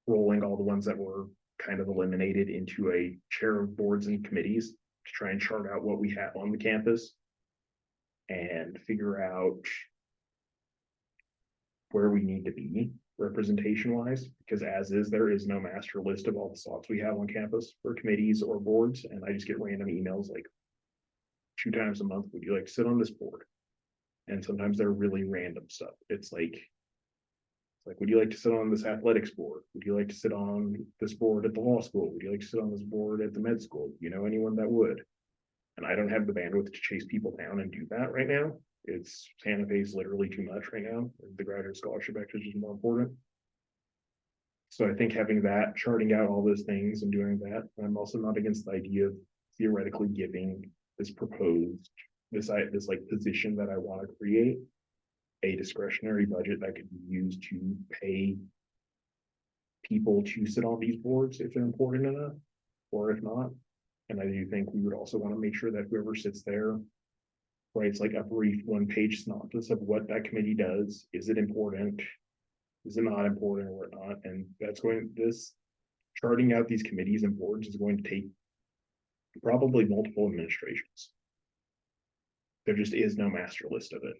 rolling all the ones that were kind of eliminated into a chair of boards and committees to try and chart out what we have on the campus and figure out where we need to be representation wise, because as is, there is no master list of all the slots we have on campus for committees or boards. And I just get random emails like 2 times a month, would you like to sit on this board? And sometimes they're really random stuff. It's like, would you like to sit on this athletics board? Would you like to sit on this board at the law school? Would you like to sit on this board at the med school? You know anyone that would? And I don't have the bandwidth to chase people down and do that right now. It's Santa Fe is literally too much right now. The graduate scholarship act is just more important. So I think having that, charting out all those things and doing that, I'm also not against the idea of theoretically giving this proposed, this like position that I want to create a discretionary budget that could be used to pay people to sit on these boards if they're important enough, or if not. And I do think we would also want to make sure that whoever sits there writes like a brief 1-page synopsis of what that committee does. Is it important? Is it not important or whatnot? And this charting out these committees and boards is going to take probably multiple administrations. There just is no master list of it.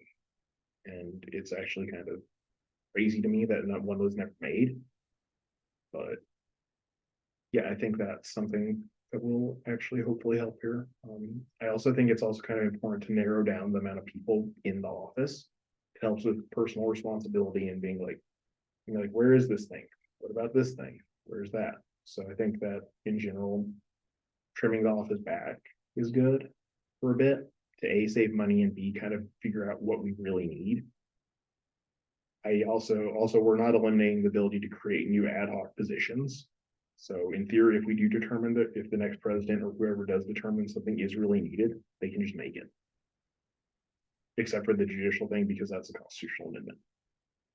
And it's actually kind of crazy to me that not one was never made. But yeah, I think that's something that will actually hopefully help here. I also think it's also kind of important to narrow down the amount of people in the office. It helps with personal responsibility and being like, where is this thing? What about this thing? Where's that? So I think that in general, trimming the office back is good for a bit to A, save money, and B, kind of figure out what we really need. I also we're not eliminating the ability to create new ad hoc positions. So in theory, if we do determine that if the next president or whoever does determine something is really needed, they can just make it. Except for the judicial thing, because that's a constitutional amendment.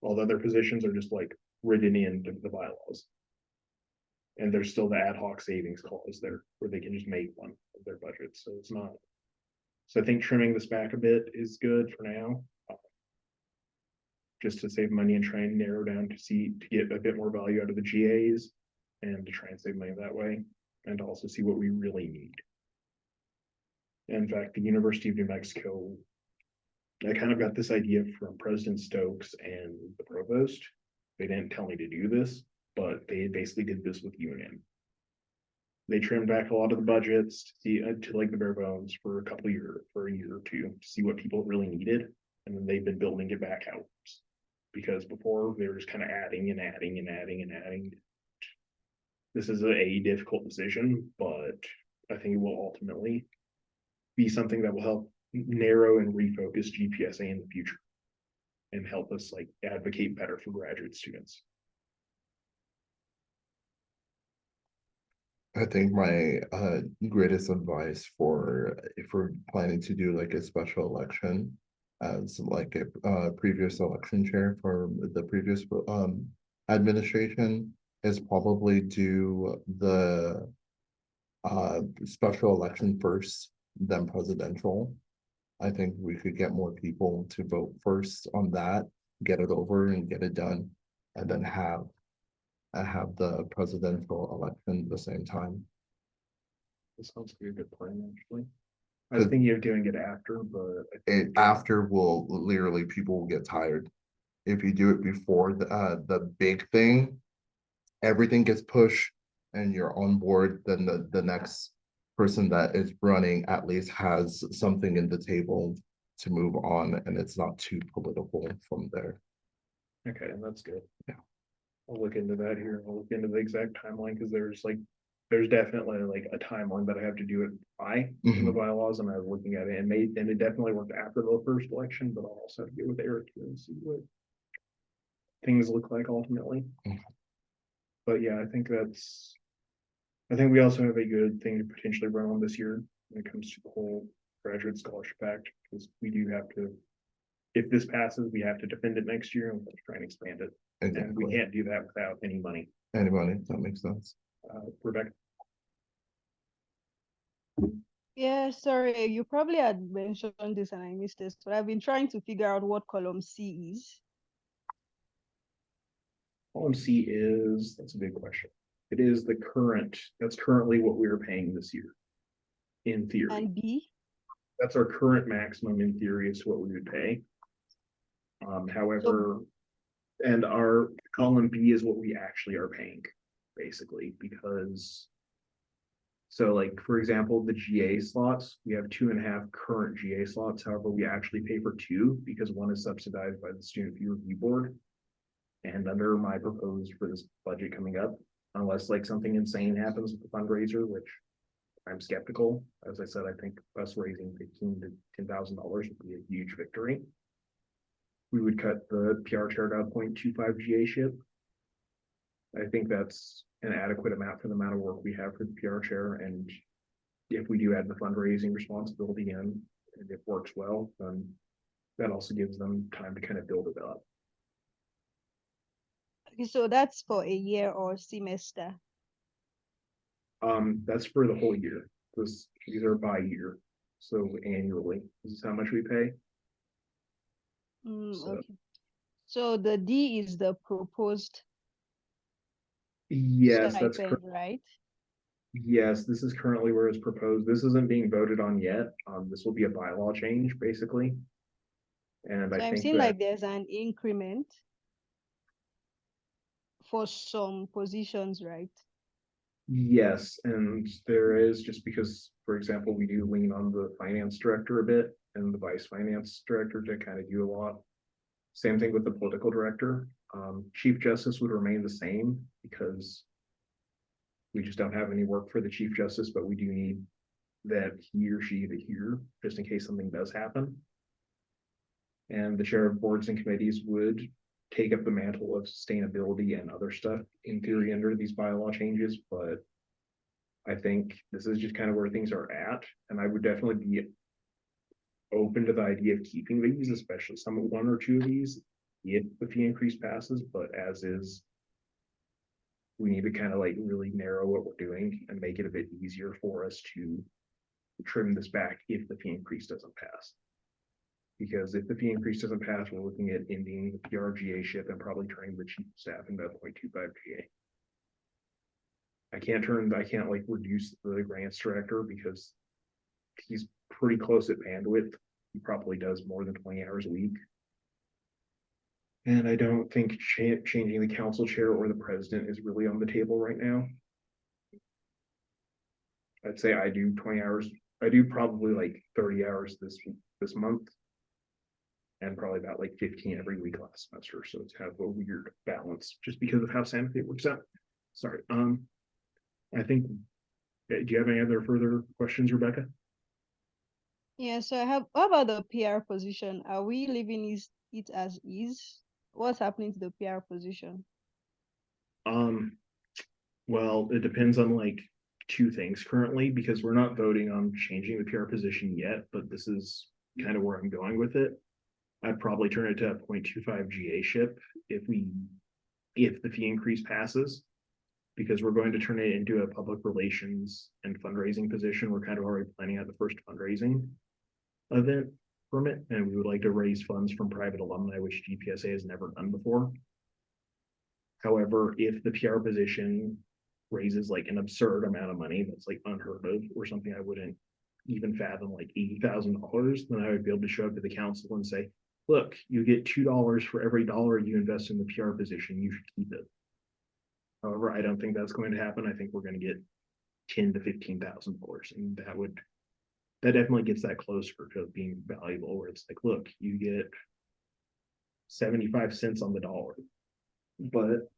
All the other positions are just like written into the bylaws. And there's still the ad hoc savings clause there where they can just make one of their budgets. So it's not. So I think trimming this back a bit is good for now. Just to save money and try and narrow down to get a bit more value out of the GAs and to try and save money that way, and to also see what we really need. In fact, the University of New Mexico, I kind of got this idea from President Stokes and the provost. They didn't tell me to do this, but they basically did this with UNM. They trimmed back a lot of the budgets to see to like the bare bones for a year or 2 to see what people really needed, and then they've been building it back outwards. Because before they were just kind of adding and adding and adding and adding. This is a difficult decision, but I think it will ultimately be something that will help narrow and refocus GPSA in the future and help us like advocate better for graduate students. I think my greatest advice for if we're planning to do like a special election as like a previous election chair for the previous administration is probably do the special election first, then presidential. I think we could get more people to vote first on that, get it over and get it done, and then have the presidential election at the same time. That sounds like a good plan, actually. I was thinking of doing it after, but I think After will literally people will get tired. If you do it before the big thing, everything gets pushed and you're on board, then the next person that is running at least has something in the table to move on, and it's not too political from there. okay, and that's good. Yeah. I'll look into that here. I'll look into the exact timeline because there's definitely like a timeline that I have to do it by in the bylaws, and I was looking at it and it definitely worked after the first election, but I'll also have to get with Eric here and see what things look like ultimately. Mhm. But yeah, I think we also have a good thing to potentially run on this year when it comes to the whole graduate scholarship act, because we do have to, if this passes, we have to defend it next year and we'll try and expand it. And we Exactly. can't do that without any money. Anybody, that makes sense. Rebecca, Yeah, sorry, you probably had mentioned this and I missed this, but I've been trying to figure out what column C is. column C that's a big question. It is that's currently what we are paying this year. In theory, And B? that's our current maximum in theory is what we would pay. However, and our column B is what we actually are paying, basically, because so like, for example, the GA slots, we have 2.5 current GA slots. However, we actually pay for 2 because one is subsidized by the Student Fee Review Board. And under my proposed for this budget coming up, unless like something insane happens with the fundraiser, which I'm skeptical. As I said, I think us raising $15,000 to $10,000 would be a huge victory. We would cut the PR chair down 0.25 GA ship. I think that's an adequate amount for the amount of work we have for the PR chair. And if we do add the fundraising responsibility in, and it works well, then that also gives them time to kind of build it up. Okay, so that's for a year or semester. That's for the whole year. These are by year, so annually. This is how much we pay. So, Okay. So the D is the proposed yes, that's stipend, correct. right? Yes, this is currently where it's proposed. This isn't being voted on yet. This will be a bylaw change, basically. And So I I'm think seeing that like there's an increment for some positions, right? yes, and there is, just because, for example, we do lean on the finance director a bit and the vice finance director to kind of do a lot. Same thing with the political director. Chief Justice would remain the same because we just don't have any work for the Chief Justice, but we do need that he or she to hear just in case something does happen. And the chair of boards and committees would take up the mantle of sustainability and other stuff in theory under these bylaw changes, but I think this is just kind of where things are at, and I would definitely be open to the idea of keeping these, especially one or two of these, if the fee increase passes, but as is, we need to kind of like really narrow what we're doing and make it a bit easier for us to trim this back if the fee increase doesn't pass. Because if the fee increase doesn't pass, we're looking at ending the PRGA ship and probably turning the chief staff into 0.25 GA. I can't like reduce the grants director because he's pretty close at bandwidth. He probably does more than 20 hours a week. And I don't think changing the council chair or the president is really on the table right now. I'd say I do 20 hours. I do probably like 30 hours this month. And probably about like 15 every week last semester. So it's kind of a weird balance just because of how Santa Fe works out. Sorry. I think, do you have any other further questions, Rebecca? Yeah, so what about the PR position? Are we leaving it as is? What's happening to the PR position? Well, it depends on like two things currently, because we're not voting on changing the PR position yet, but this is kind of where I'm going with it. I'd probably turn it to a 0.25 GA ship if the fee increase passes, because we're going to turn it into a public relations and fundraising position. We're kind of already planning out the first fundraising event from it, and we would like to raise funds from private alumni, which GPSA has never done before. However, if the PR position raises like an absurd amount of money that's like unheard of, or something I wouldn't even fathom, like $80,000, then I would be able to show up to the council and say, look, you get $2 for every dollar you invest in the PR position, you should keep it. However, I don't think that's going to happen. I think we're going to get $10,000 to $15,000, and that definitely gets that closer to being valuable, where it's like, look, you get 75 cents on the dollar. But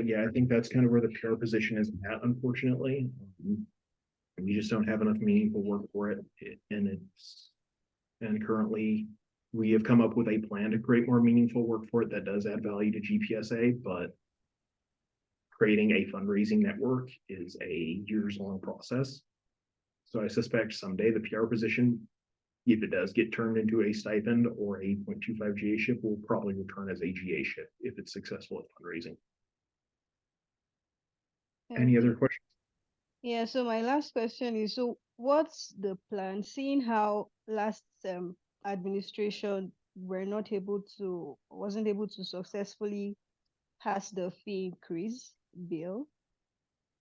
yeah, I think that's kind of where the PR position is at, unfortunately. We just don't have enough meaningful work for it. And currently we have come up with a plan to create more meaningful work for it that does add value to GPSA, but creating a fundraising network is a years-long process. So I suspect someday the PR position, if it does get turned into a stipend or a 0.25 GA ship, will probably return as a GA ship if it's successful at fundraising. Any other questions? Yeah, so my last question is, so what's the plan, seeing how last administration wasn't able to successfully pass the fee increase bill?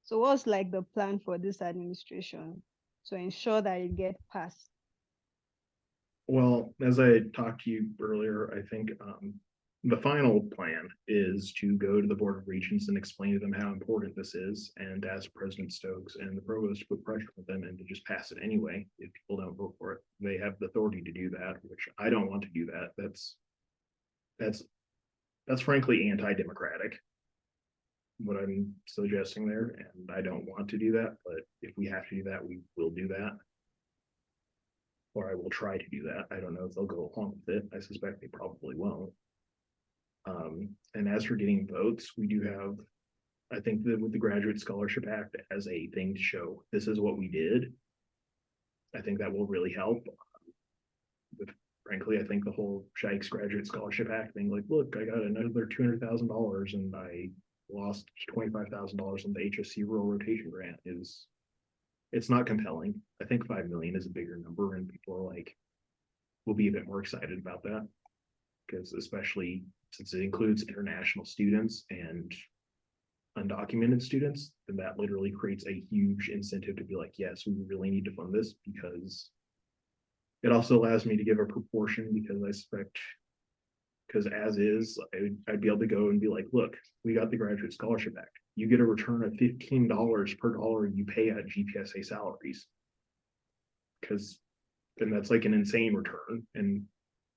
So what's like the plan for this administration to ensure that it gets passed? Well, as I talked to you earlier, I think the final plan is to go to the Board of Regents and explain to them how important this is, and ask President Stokes and the provost to put pressure on them and to just pass it anyway if people don't vote for it. They have the authority to do that, which I don't want to do that. That's frankly anti-democratic, what I'm suggesting there, and I don't want to do that, but if we have to do that, we will do that. Or I will try to do that. I don't know if they'll go along with it. I suspect they probably won't. And as for getting votes, we do have, I think that with the Graduate Scholarship Act as a thing to show this is what we did, I think that will really help. But frankly, I think the whole Shikes Graduate Scholarship Act thing, like, look, I got another $200,000 and I lost $25,000 on the HSC rural rotation grant, it's not compelling. I think 5 million is a bigger number, and people are like, will be a bit more excited about that, because especially since it includes international students and undocumented students, then that literally creates a huge incentive to be like, yes, we really need to fund this, because it also allows me to give a proportion, because I suspect, because as is, I'd be able to go and be like, look, we got the Graduate Scholarship Act. You get a return of $15 per dollar you pay at GPSA salaries. Because then that's like an insane return, and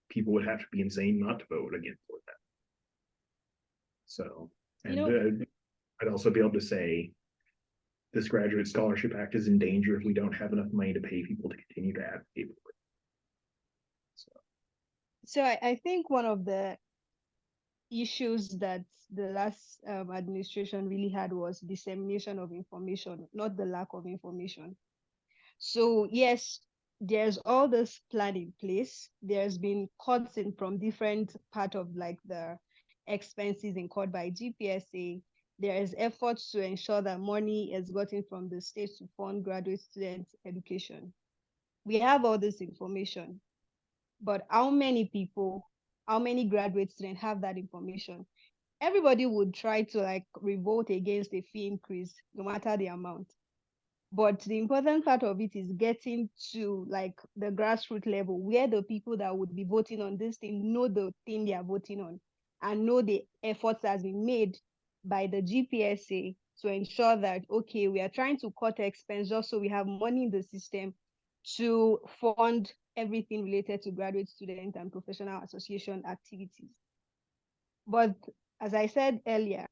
people would have to be insane not to vote again for that. So, and I'd also be able to say this Graduate Scholarship Act is in danger if we don't have enough money to pay people to continue to advocate for it. So I think one of the issues that the last administration really had was dissemination of information, not the lack of information. So yes, there's all this plan in place. There's been cuts in from different part of like the expenses incurred by GPSA. There is efforts to ensure that money is gotten from the state to fund graduate student education. We have all this information, but how many people, how many graduate students have that information? Everybody would try to like revolt against a fee increase, no matter the amount. But the important part of it is getting to like the grassroots level, where the people that would be voting on this thing know the thing they are voting on, and know the efforts that's been made by the GPSA to ensure that, okay, we are trying to cut expense just so we have money in the system to fund everything related to graduate student and professional association activities. But as I said earlier,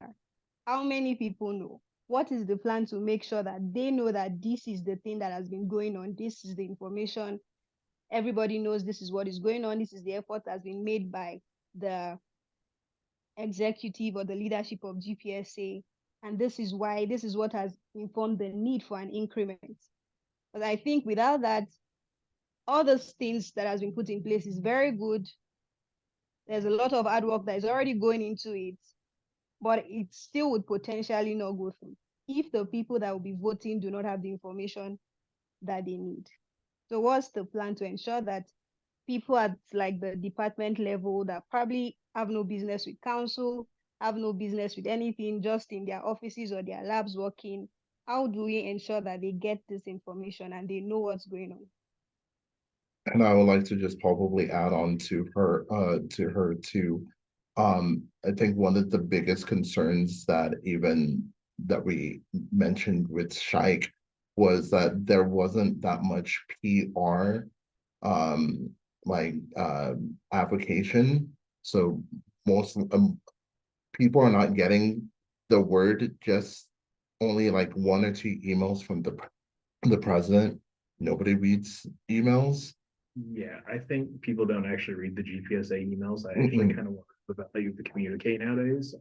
how many people know? What is the plan to make sure that they know that this is the thing that has been going on? This is the information. Everybody knows this is what is going on. This is the effort that's been made by the executive or the leadership of GPSA And this is why, this is what has informed the need for an increment. But I think without that, all those things that has been put in place is very good. There's a lot of hard work that is already going into it, but it still would potentially not go through if the people that will be voting do not have the information that they need. So what's the plan to ensure that people at like the department level that probably have no business with council, have no business with anything, just in their offices or their labs working, how do we ensure that they get this information and they know what's going on? And I would like to just probably add on to her too. I think one of the biggest concerns that we mentioned with Shaik was that there wasn't that much PR like application. So most people are not getting the word, just only like 1 or 2 emails from the president. Nobody reads emails. Yeah, I think people don't actually read the GPSA emails. I actually kind of wonder the value of the communicate nowadays.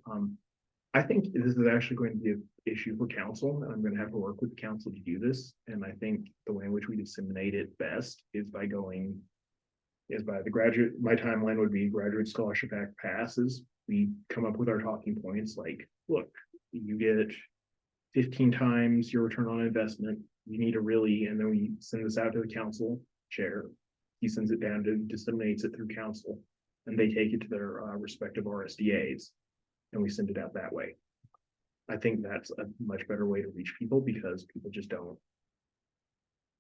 I think this is actually going to be an issue for council, and I'm going to have to work with the council to do this. And I think the way in which we disseminate it best is by the graduate. My timeline would be graduate scholarship act passes. We come up with our talking points like, look, you get 15 times your return on investment. You need to really, and then we send this out to the council chair. He sends it down to disseminates it through council, and they take it to their respective RSDAs, and we send it out that way. I think that's a much better way to reach people because people just don't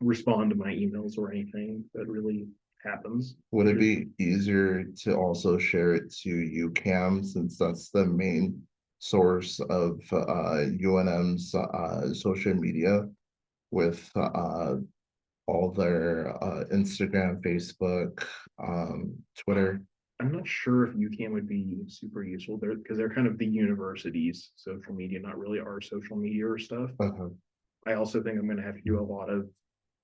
respond to my emails or anything that really happens. Would it be easier to also share it to UCAM since that's the main source of UNM's social media with all their Instagram, Facebook, Twitter? I'm not sure if UCAM would be super useful there because they're kind of the university's social media, not really our social media or stuff. I also think I'm going to have to do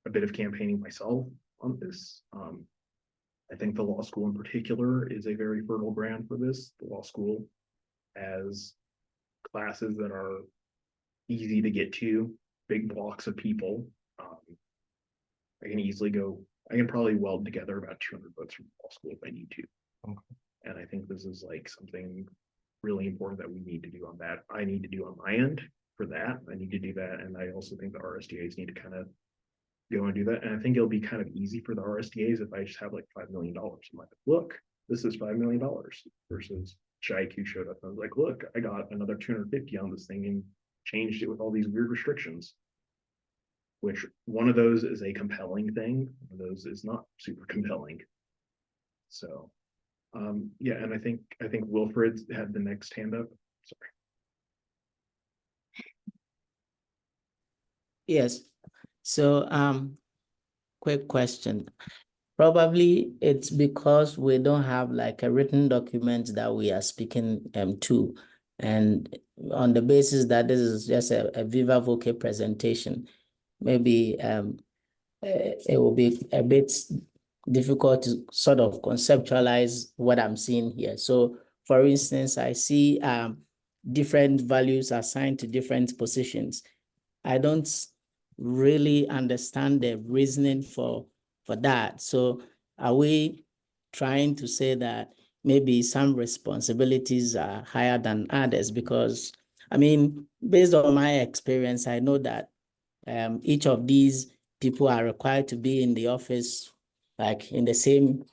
a bit of campaigning myself on this. I think the law school in particular is a very fertile ground for this. The law school has classes that are easy to get to, big blocks of people. I can probably weld together about 200 books from law school if I need to. Okay. And I think this is like something really important that we need to do on that. I need to do on my end for that. I need to do that. And I also think the RSDAs need to kind of go and do that. And I think it'll be kind of easy for the RSDAs if I just have like $5 million. I'm like, look, this is $5 million versus Shaik who showed up. I was like, look, I got another 250 on this thing and changed it with all these weird restrictions. Which one of those is a compelling thing, one of those is not super compelling. So yeah, and I think Wilfred had the next hand up. Sorry. Yes. So quick question. Probably it's because we don't have like a written document that we are speaking to. And on the basis that this is just a viva voce presentation, maybe it will be a bit difficult to sort of conceptualize what I'm seeing here. So for instance, I see different values assigned to different positions. I don't really understand the reasoning for that. So are we trying to say that maybe some responsibilities are higher than others? Because I mean, based on my experience, I know that each of these people are required to be in the office like in the same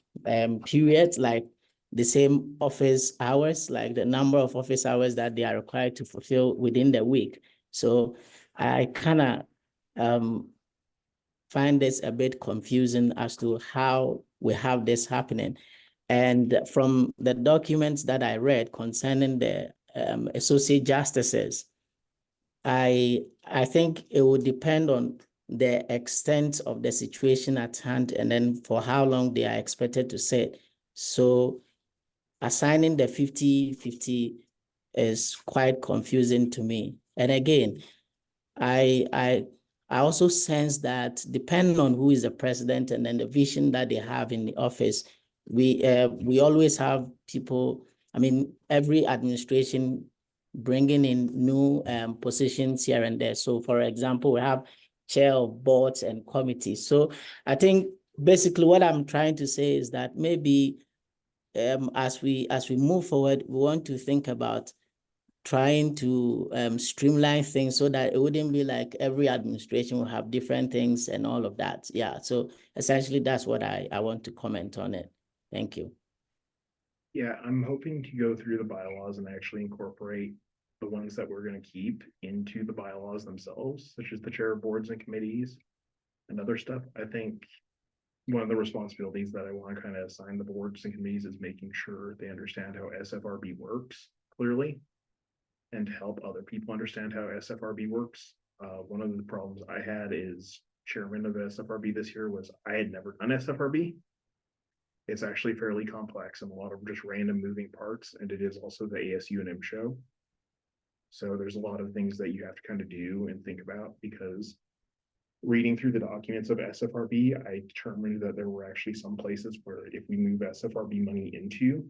period, like the same office hours, like the number of office hours that they are required to fulfill within the week. So I kind of find this a bit confusing as to how we have this happening. And from the documents that I read concerning the associate justices, I think it would depend on the extent of the situation at hand and then for how long they are expected to sit. So assigning the 50-50 is quite confusing to me. And again, I also sense that depending on who is the president and then the vision that they have in the office, we always have people. I mean, every administration bringing in new positions here and there. So for example, we have chair of boards and committees. So I think basically what I'm trying to say is that maybe as we move forward, we want to think about trying to streamline things so that it wouldn't be like every administration will have different things and all of that. Yeah, so essentially that's what I want to comment on it. Thank you. Yeah, I'm hoping to go through the bylaws and actually incorporate the ones that we're going to keep into the bylaws themselves, such as the chair of boards and committees and other stuff. I think one of the responsibilities that I want to kind of assign the boards and committees is making sure they understand how SFRB works clearly and help other people understand how SFRB works. One of the problems I had is chairman of SFRB this year was I had never done SFRB. It's actually fairly complex and a lot of just random moving parts, and it is also the ASU&M show. So there's a lot of things that you have to kind of do and think about, because reading through the documents of SFRB, I determined that there were actually some places where if we move SFRB money into,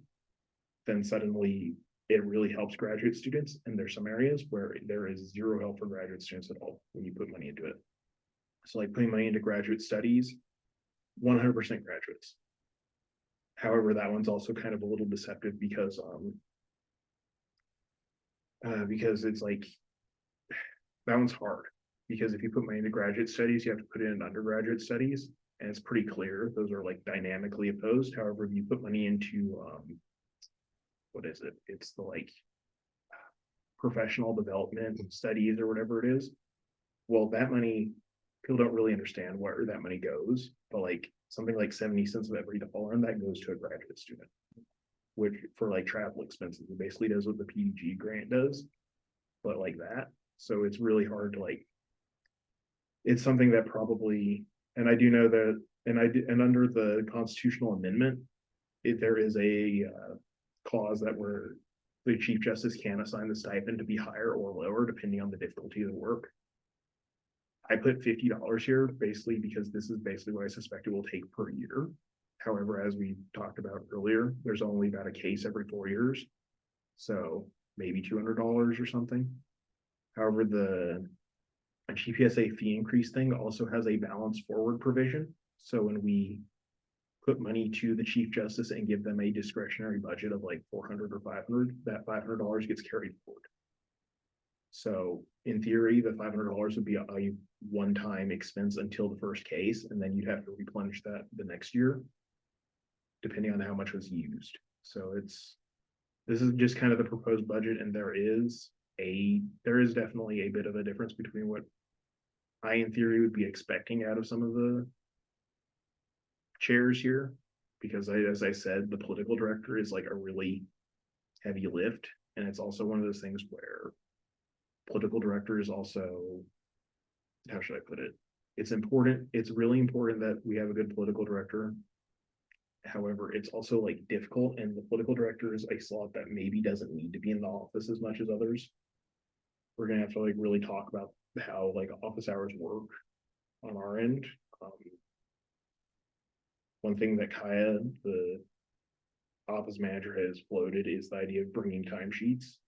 then suddenly it really helps graduate students. And there's some areas where there is zero help for graduate students at all when you put money into it. So like putting money into graduate studies, 100% graduates. However, that one's also kind of a little deceptive because it's like, that one's hard. Because if you put money into graduate studies, you have to put it in undergraduate studies, and it's pretty clear those are like dynamically opposed. However, if you put money into what is it? It's the like professional development studies or whatever it is. Well, that money, people don't really understand where that money goes, but like something like 70 cents of every dollar on that goes to a graduate student, which for like travel expenses, it basically does what the PDG grant does, but like that. So it's really hard to like, it's something that probably, and I do know that, and under the constitutional amendment, there is a clause that where the Chief Justice can assign the stipend to be higher or lower depending on the difficulty of the work. I put $50 here basically because this is basically what I suspect it will take per year. However, as we talked about earlier, there's only about a case every 4 years. So maybe $200 or something. However, the GPSA fee increase thing also has a balance forward provision. So when we put money to the Chief Justice and give them a discretionary budget of like 400 or 500, that $500 gets carried forward. So in theory, the $500 would be a one-time expense until the first case, and then you'd have to replenish that the next year, depending on how much was used. So this is just kind of the proposed budget, and there is definitely a bit of a difference between what I, in theory, would be expecting out of some of the chairs here, because as I said, the political director is like a really heavy lift, and it's also one of those things where political director is also, how should I put it? It's important. It's really important that we have a good political director. However, it's also like difficult, and the political director is a slot that maybe doesn't need to be in the office as much as others. We're gonna have to like really talk about how like office hours work on our end. One thing that Kaya, the office manager, has floated is the idea of bringing timesheets.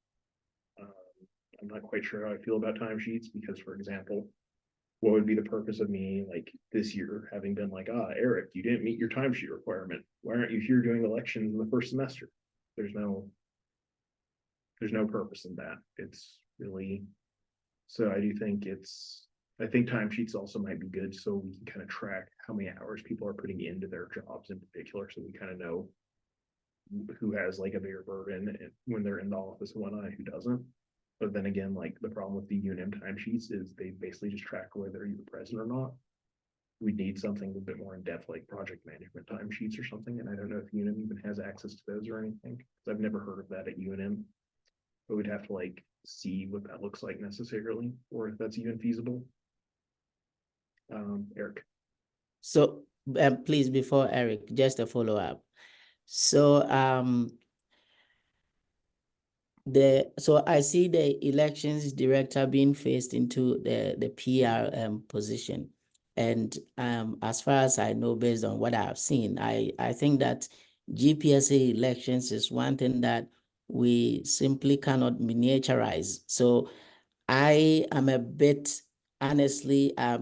I'm not quite sure how I feel about timesheets because, for example, what would be the purpose of me like this year having been like, Eric, you didn't meet your timesheet requirement. Why aren't you here doing elections in the first semester? There's no purpose in that. It's really, so I do think I think timesheets also might be good so we can kind of track how many hours people are putting into their jobs in particular, so we kind of know who has like a bigger burden when they're in the office and whatnot, who doesn't. But then again, like the problem with the UNM timesheets is they basically just track whether you're present or not. We need something a bit more in depth, like project management timesheets or something. And I don't know if UNM even has access to those or anything, because I've never heard of that at UNM. But we'd have to like see what that looks like necessarily, or if that's even feasible. Eric. So please, before Eric, just a follow-up. So so I see the elections director being phased into the PR position. And as far as I know, based on what I've seen, I think that GPSA elections is one thing that we simply cannot miniaturize. So I am a bit, honestly, a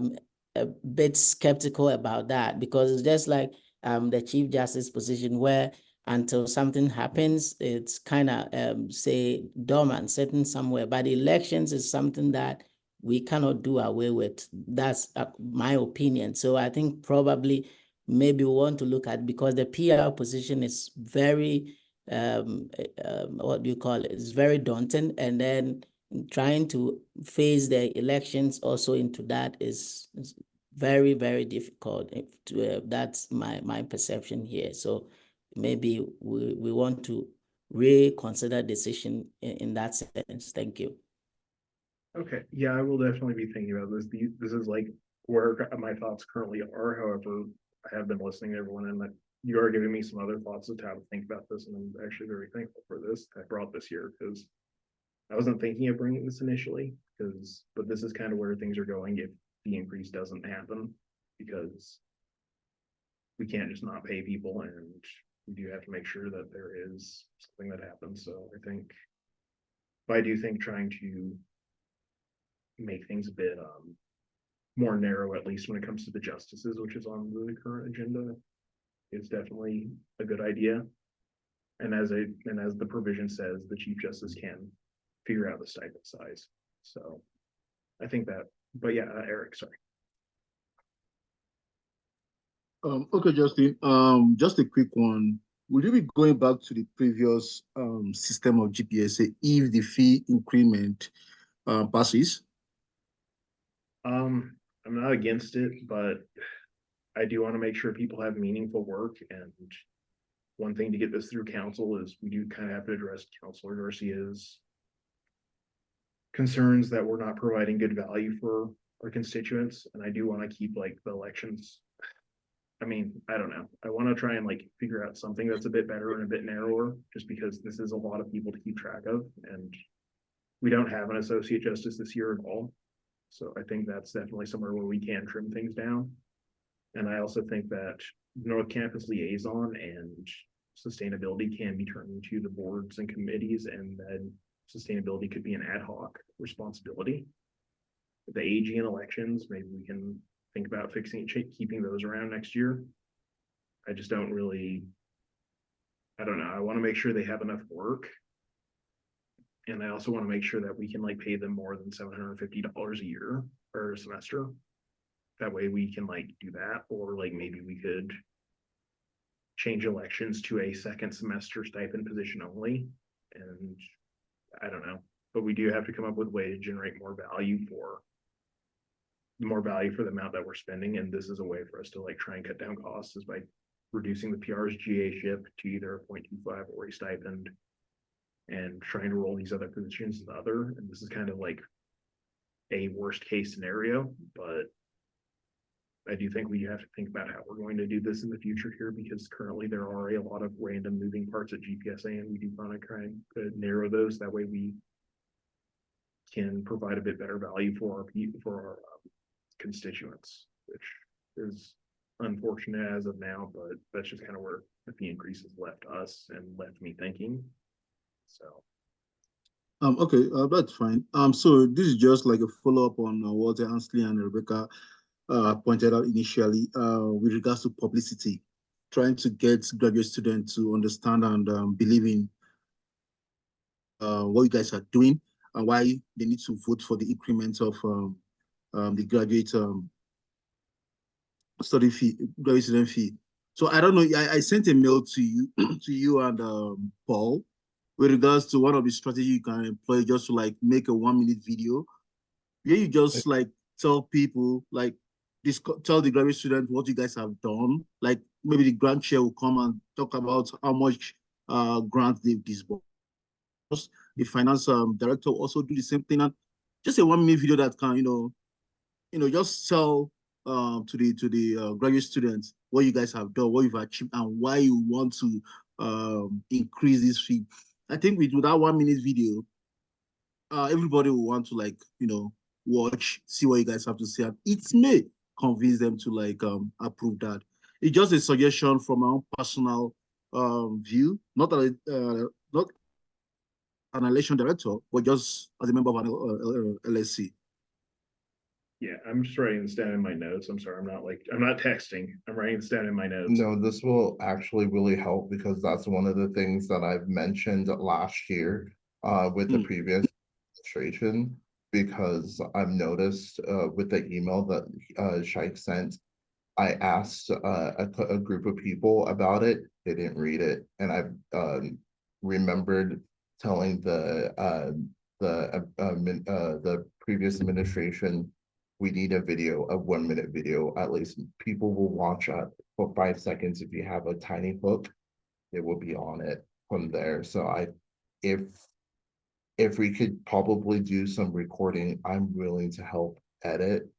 bit skeptical about that, because it's just like the Chief Justice position, where until something happens, it's kind of say dormant, sitting somewhere. But elections is something that we cannot do away with. That's my opinion. So I think probably maybe we want to look at, because the PR position is very what do you call it? It's very daunting, and then trying to phase the elections also into that is very, very difficult. That's my perception here. So maybe we want to reconsider decision in that sense. Thank you. Okay, yeah, I will definitely be thinking about this. This is like where my thoughts currently are. However, I have been listening to everyone, and you are giving me some other thoughts as to how to think about this, and I'm actually very thankful for this. I brought this here because I wasn't thinking of bringing this initially, but this is kind of where things are going if the increase doesn't happen, because we can't just not pay people, and we do have to make sure that there is something that happens. So I do think trying to make things a bit more narrow, at least when it comes to the justices, which is on the current agenda, is definitely a good idea. And as the provision says, the Chief Justice can figure out the stipend size. So I think that, but yeah, Eric, sorry. Okay, Justin. Just a quick one. Will you be going back to the previous system of GPSA if the fee increment passes? I'm not against it, but I do want to make sure people have meaningful work. And one thing to get this through council is we do kind of have to address Councilor Garcia's concerns that we're not providing good value for our constituents. And I do want to keep like the elections. I mean, I don't know. I want to try and like figure out something that's a bit better and a bit narrower, just because this is a lot of people to keep track of, and we don't have an associate justice this year at all. So I think that's definitely somewhere where we can trim things down. And I also think that North Campus liaison and sustainability can be turned into the boards and committees, and then sustainability could be an ad hoc responsibility. The AG and elections, maybe we can think about keeping those around next year. I just don't really, I don't know. I want to make sure they have enough work. And I also want to make sure that we can like pay them more than $750 a year or a semester. That way we can like do that, or like maybe we could change elections to a second semester stipend position only. And I don't know, but we do have to come up with a way to generate more value for the amount that we're spending. And this is a way for us to like try and cut down costs, is by reducing the PR's GA ship to either a 0.25 or a stipend, and trying to roll these other positions to the other. And this is kind of like a worst case scenario, but I do think we have to think about how we're going to do this in the future here, because currently there are a lot of random moving parts at GPSA, and we do want to try and narrow those. That way we can provide a bit better value for our constituents, which is unfortunate as of now, but that's just kind of where the fee increases left us and left me thinking. So Okay, that's fine. So this is just like a follow-up on what Ansley and Rebecca pointed out initially with regards to publicity, trying to get graduate students to understand and believe in what you guys are doing and why they need to vote for the increment of the graduate study fee, graduate student fee. So I don't know. I sent a mail to you, to you and Paul, with regards to one of the strategies you can employ, just to like make a 1-minute video where you just like tell people, like tell the graduate student what you guys have done. Like maybe the grant chair will come and talk about how much grant they've disbursed. The finance director will also do the same thing, and just a 1-minute video that can just tell to the graduate students what you guys have done, what you've achieved, and why you want to increase this fee. I think with that 1-minute video, everybody will want to like watch, see what you guys have to say, and it may convince them to like approve that. It's just a suggestion from my own personal view, not an election director, but just as a member of an LSC. Yeah, I'm just writing this down in my notes. I'm sorry, I'm not texting. I'm writing this down in my notes. No, this will actually really help because that's one of the things that I've mentioned last year with the previous administration, because I've noticed with the email that Shaikh sent, I asked a group of people about it. They didn't read it, and I remembered telling the previous administration, we need a video, a 1 minute video at least. People will watch for 5 seconds. If you have a tiny hook, it will be on it from there. So if we could probably do some recording, I'm willing to help edit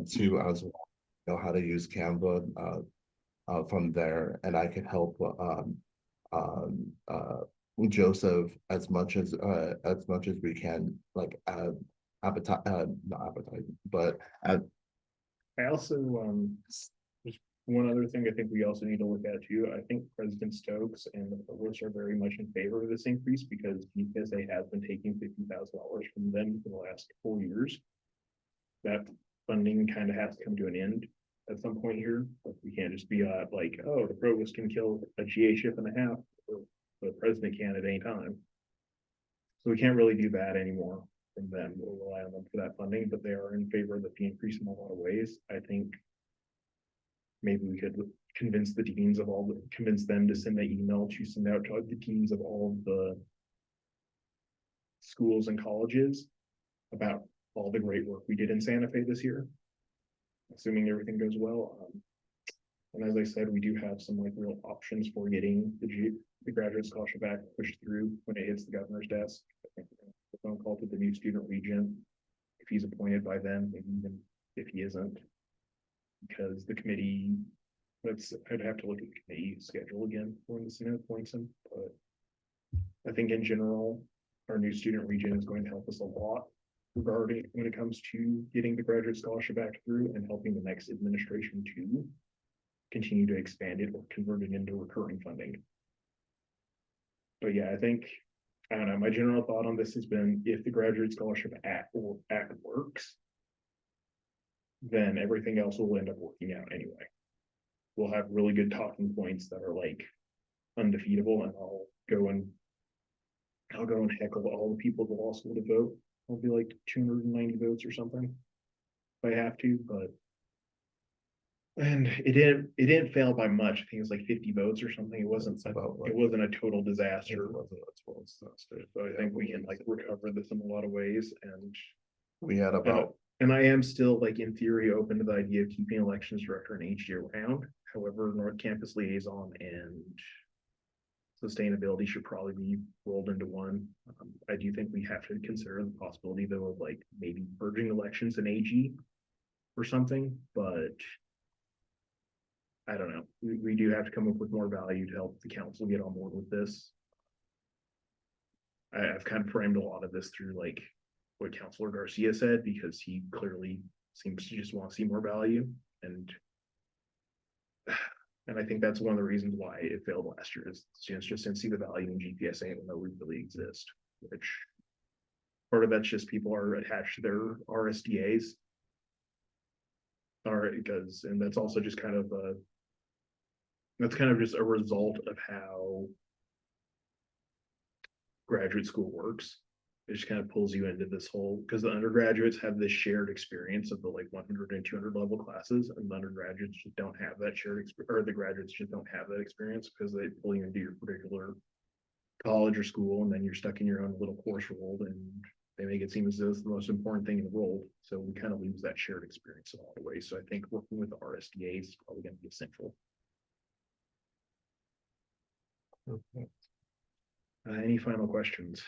too as well. Know how to use Canva from there, and I could help Joseph as much as we can, like appetite, not appetite, but I also there's one other thing I think we also need to look at too. I think President Stokes and the provost are very much in favor of this increase because they have been taking $50,000 from them for the last 4 years. That funding kind of has to come to an end at some point here. Like, we can't just be like, oh, the provost can kill a GA ship and a half, or the president can at any time. So we can't really do that anymore from them. We'll rely on them for that funding, but they are in favor of the fee increase in a lot of ways. I think maybe we could convince them to send that email to send out to the deans of all of the schools and colleges about all the great work we did in Santa Fe this year, assuming everything goes well. And as I said, we do have some like real options for getting the graduate scholarship back pushed through when it hits the governor's desk. I think the phone call to the new student regent, if he's appointed by them, maybe even if he isn't, because the committee, I'd have to look at the committee schedule again when the Senate appoints him. But I think in general, our new student regent is going to help us a lot regarding when it comes to getting the graduate scholarship back through and helping the next administration to continue to expand it or convert it into recurring funding. But yeah, I don't know, my general thought on this has been, if the graduate scholarship act works, then everything else will end up working out anyway. We'll have really good talking points that are like undefeatable, and I'll go and heckle all the people at the law school to vote. I'll be like 290 votes or something if I have to, and it didn't fail by much. I think it was like 50 votes or something. It wasn't a total disaster. So I think we can like recover this in a lot of ways. And we had about, and I am still like in theory open to the idea of keeping elections director and AG around. However, North Campus liaison and sustainability should probably be rolled into one. I do think we have to consider the possibility though of like maybe merging elections and AG or something, but I don't know. We do have to come up with more value to help the council get on board with this. I've kind of framed a lot of this through like what Councilor Garcia said, because he clearly seems to just want to see more value, and I think that's one of the reasons why it failed last year, is students just didn't see the value in GPSA even though we really exist, which part of that's just people are attached to their RSDAs. All right, and that's also just kind of just a result of how graduate school works. It just kind of pulls you into this whole, because the undergraduates have this shared experience of the like 100 and 200 level classes, and the undergraduates just don't have that shared experience, or the graduates just don't have that experience because they pull you into your particular college or school, and then you're stuck in your own little course world, and they make it seem as though it's the most important thing in the world. So we kind of lose that shared experience in a lot of ways. So I think working with the RSDAs is probably going to be essential. okay. Any final questions?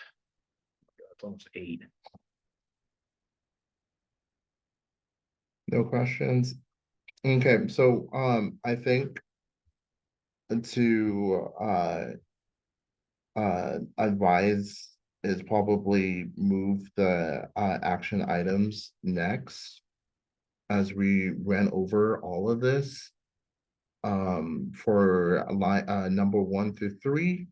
It's almost 8. No questions. Okay, so I think to advise is probably move the action items next, as we ran over all of this for line number 1 through 3.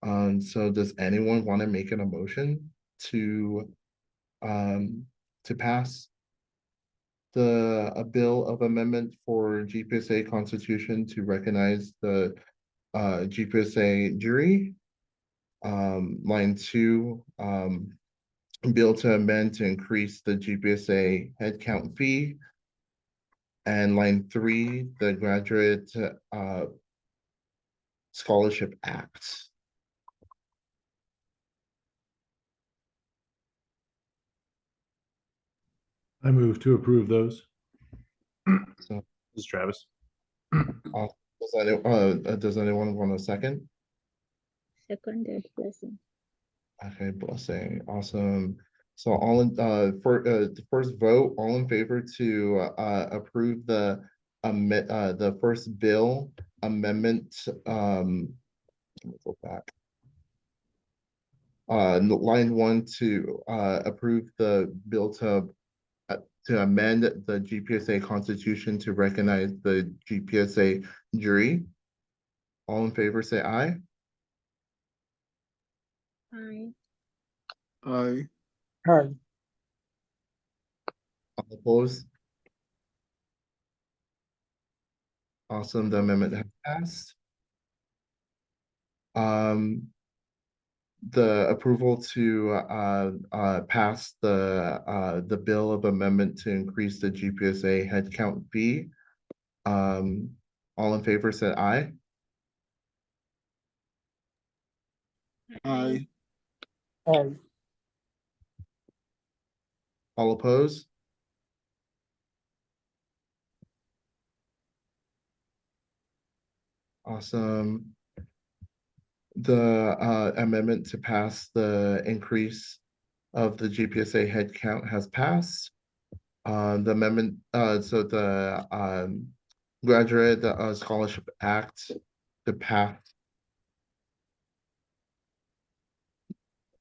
So does anyone want to make an emotion um, to pass a bill of amendment for GPSA Constitution to recognize the GPSA jury? Line 2, bill to amend to increase the GPSA headcount fee. And line 3, the Graduate Scholarship Act. I move to approve those. So, This is Travis. does anyone want a second? Seconded, Blessing. Okay, Blessing, awesome. So all in, for the first vote, all in favor to approve the first bill amendment, let me go back. Line 1 to approve the bill to amend the GPSA Constitution to recognize the GPSA jury. All in favor, say aye. Aye. Aye. Aye. All opposed? Awesome, the amendment has passed. The approval to pass the bill of amendment to increase the GPSA headcount fee. All in favor, say aye. Aye. Aye. All opposed? Awesome. The amendment to pass the increase of the GPSA headcount has passed. The amendment, so the Graduate Scholarship Act to pass.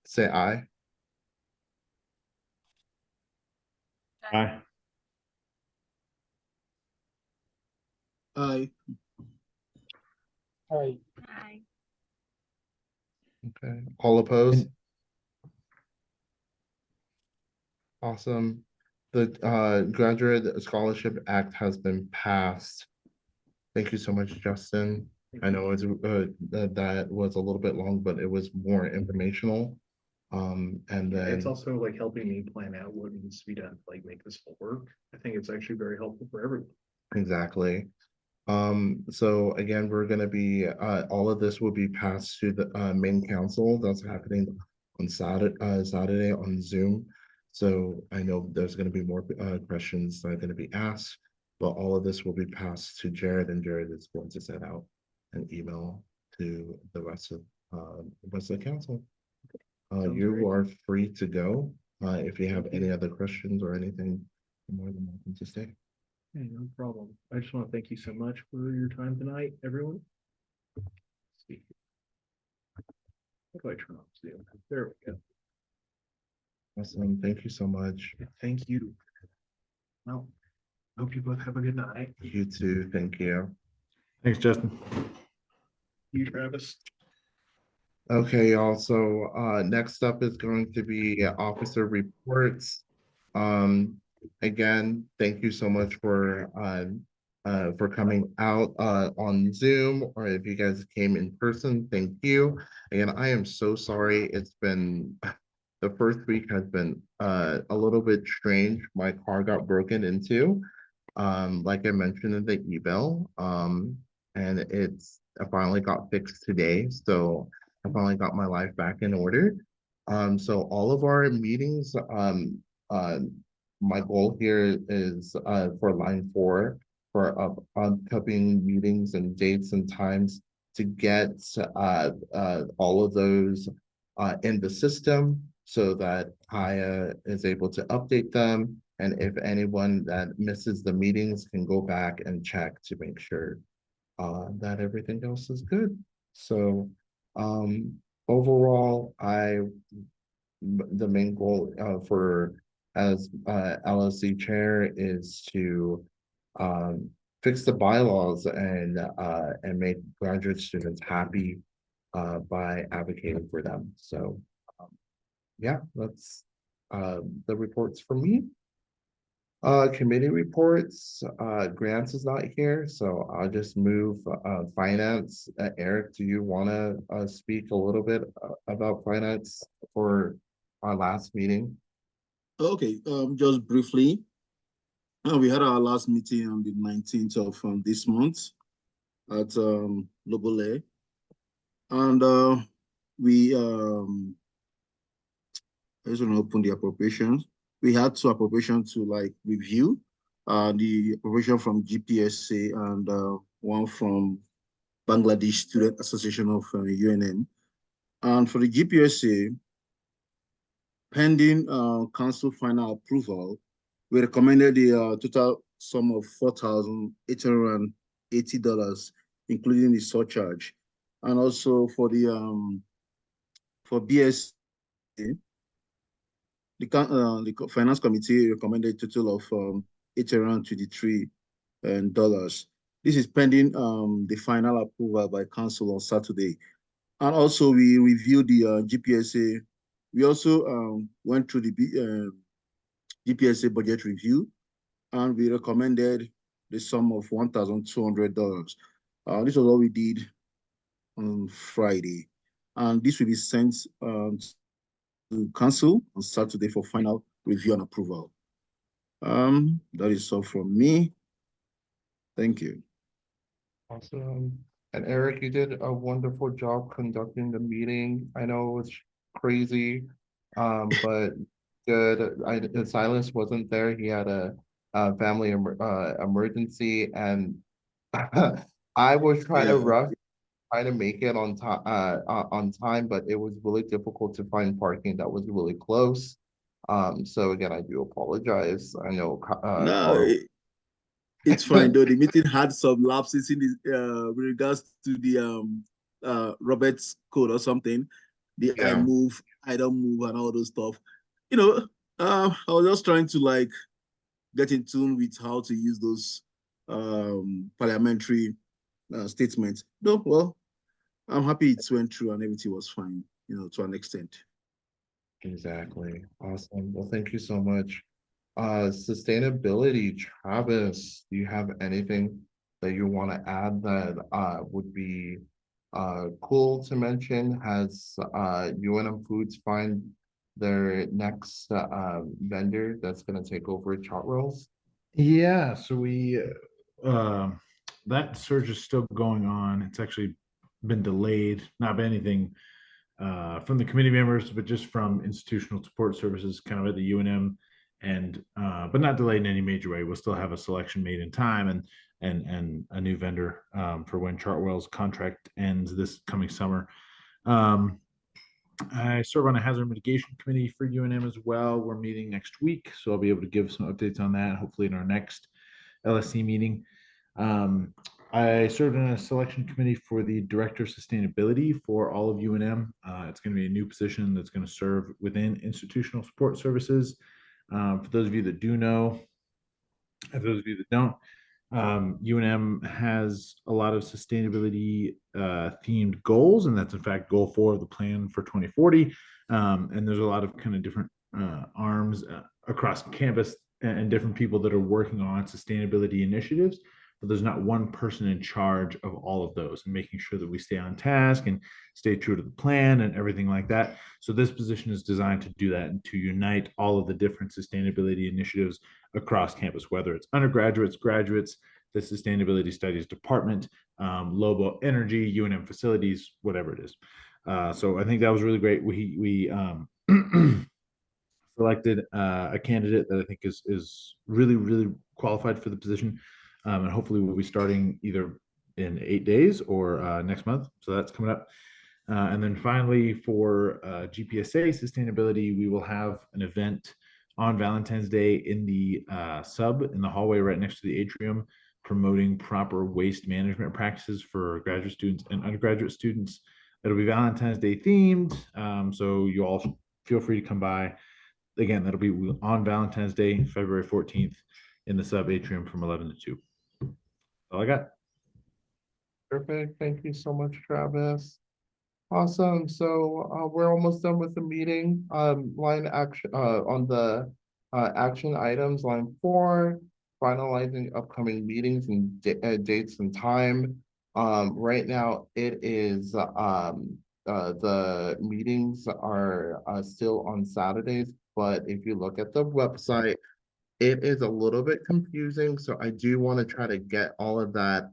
Say aye. Aye. Aye. Aye. Aye. Okay, all opposed? And- Awesome. The Graduate Scholarship Act has been passed. Thank you so much, Justin. I know it's that was a little bit long, but it was more informational. And then It's also like helping me plan out what needs to be done to like make this all work. I think it's actually very helpful for everyone. exactly. So again, we're gonna be all of this will be passed to the main council. That's happening on Saturday on Zoom. So I know there's gonna be more questions that are gonna be asked, but all of this will be passed to Jared, and Jared is going to send out an email to the rest of the council. Sounds You great. are free to go. If you have Thank you. any other questions or anything, you're more than welcome to stay. Hey, no problem. I just want to thank you so much for your time tonight, everyone. Let's see. How do I turn off Zoom? There we go. Awesome. Thank you so much. Thank you. Well, hope you both have a good night. You too. Thank you. Thanks, Justin. You, Travis. Okay, y'all. So next up is going to be officer reports. Again, thank you so much for coming out on Zoom, or if you guys came in person, thank you. Again, I am so sorry. It's been the first week has been a little bit strange. My car got broken into, like I mentioned in the email, and I finally got fixed today. So I finally got my life back in order. So all of our meetings, my goal here is for line 4 for upcoming meetings and dates and times to get all of those in the system so that Kaya is able to update them. And if anyone that misses the meetings can go back and check to make sure that everything else is good. So overall, the main goal for as LSC chair is to fix the bylaws and make graduate students happy by advocating for them. So yeah, that's the reports from me. Committee reports, Grants is not here, so I'll just move finance. Eric, do you want to speak a little bit about finance for our last meeting? Okay, just briefly, we had our last meeting on the 19th of this month at Lobole, and we I just want to open the appropriations. We had two appropriations to like review, the appropriation from GPSA and one from Bangladesh Student Association of UNM. And for the GPSA, pending council final approval, we recommended the total sum of $4,880, including the surcharge. And also for BSC, the finance committee recommended a total of $823. This is pending the final approval by council on Saturday. And also we reviewed the GPSA. We also went through the GPSA budget review, and we recommended the sum of $1,200. This was what we did on Friday. And this will be sent to council on Saturday for final review and approval. That is all from me. Thank you. Awesome. And Eric, you did a wonderful job conducting the meeting. I know it was crazy, but good. Silas wasn't there. He had a family emergency, and I was trying to rush, trying to make it on time, but it was really difficult to find parking that was really close. So again, I do apologize. I know. No, it's fine though. The meeting had some lapses in the with regards to the Robert's code or something. The I move, I don't move, and all those stuff. You know, I was just trying to like get in tune with how to use those parliamentary statements. No, well, I'm happy it went through and everything was fine, you know, to an extent. Exactly. Awesome. Well, thank you so much. Sustainability, Travis, do you have anything that you want to add that would be cool to mention? Has UNM Foods find their next vendor that's going to take over Chartwell's? Yeah, so we that search is still going on. It's actually been delayed, not been anything from the committee members, but just from institutional support services, kind of at the UNM, and but not delayed in any major way. We'll still have a selection made in time, and a new vendor for when Chartwell's contract ends this coming summer. I serve on a hazard mitigation committee for UNM as well. We're meeting next week, so I'll be able to give some updates on that, hopefully in our next LSC meeting. I served in a selection committee for the Director of Sustainability for all of UNM. It's going to be a new position that's going to serve within institutional support services. For those of you that do know, and those of you that don't, UNM has a lot of sustainability themed goals, and that's in fact goal 4 of the plan for 2040. And there's a lot of kind of different arms across campus and different people that are working on sustainability initiatives, but there's not one person in charge of all of those and making sure that we stay on task and stay true to the plan and everything like that. So this position is designed to do that and to unite all of the different sustainability initiatives across campus, whether it's undergraduates, graduates, the Sustainability Studies Department, Lobo Energy, UNM facilities, whatever it is. So I think that was really great. We selected a candidate that I think is really qualified for the position, and hopefully we'll be starting either in 8 days or next month. So that's coming up. And then finally, for GPSA sustainability, we will have an event on Valentine's Day in the sub in the hallway right next to the atrium, promoting proper waste management practices for graduate students and undergraduate students. It'll be Valentine's Day themed, so you all feel free to come by. Again, that'll be on Valentine's Day, February 14th, in the sub atrium from 11 to 2. That's all I got. Perfect. Thank you so much, Travis. Awesome. So we're almost done with the meeting. Line action on the action items, line 4, finalizing upcoming meetings and dates and time. Right now it is the meetings are still on Saturdays, but if you look at the website, it is a little bit confusing. So I do want to try to get all of that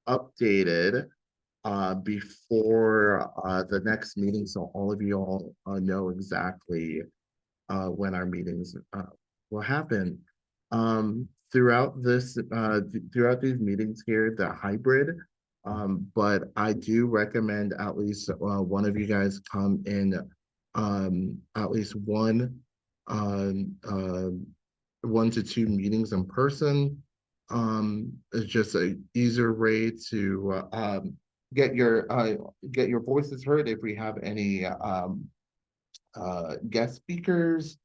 updated before the next meeting, so all of you all know exactly when our meetings will happen. Throughout these meetings here, the hybrid, but I do recommend at least one of you guys come in at least um, uh, 1 to 2 meetings in person. It's just a easier way to get your voices heard if we have any guest speakers.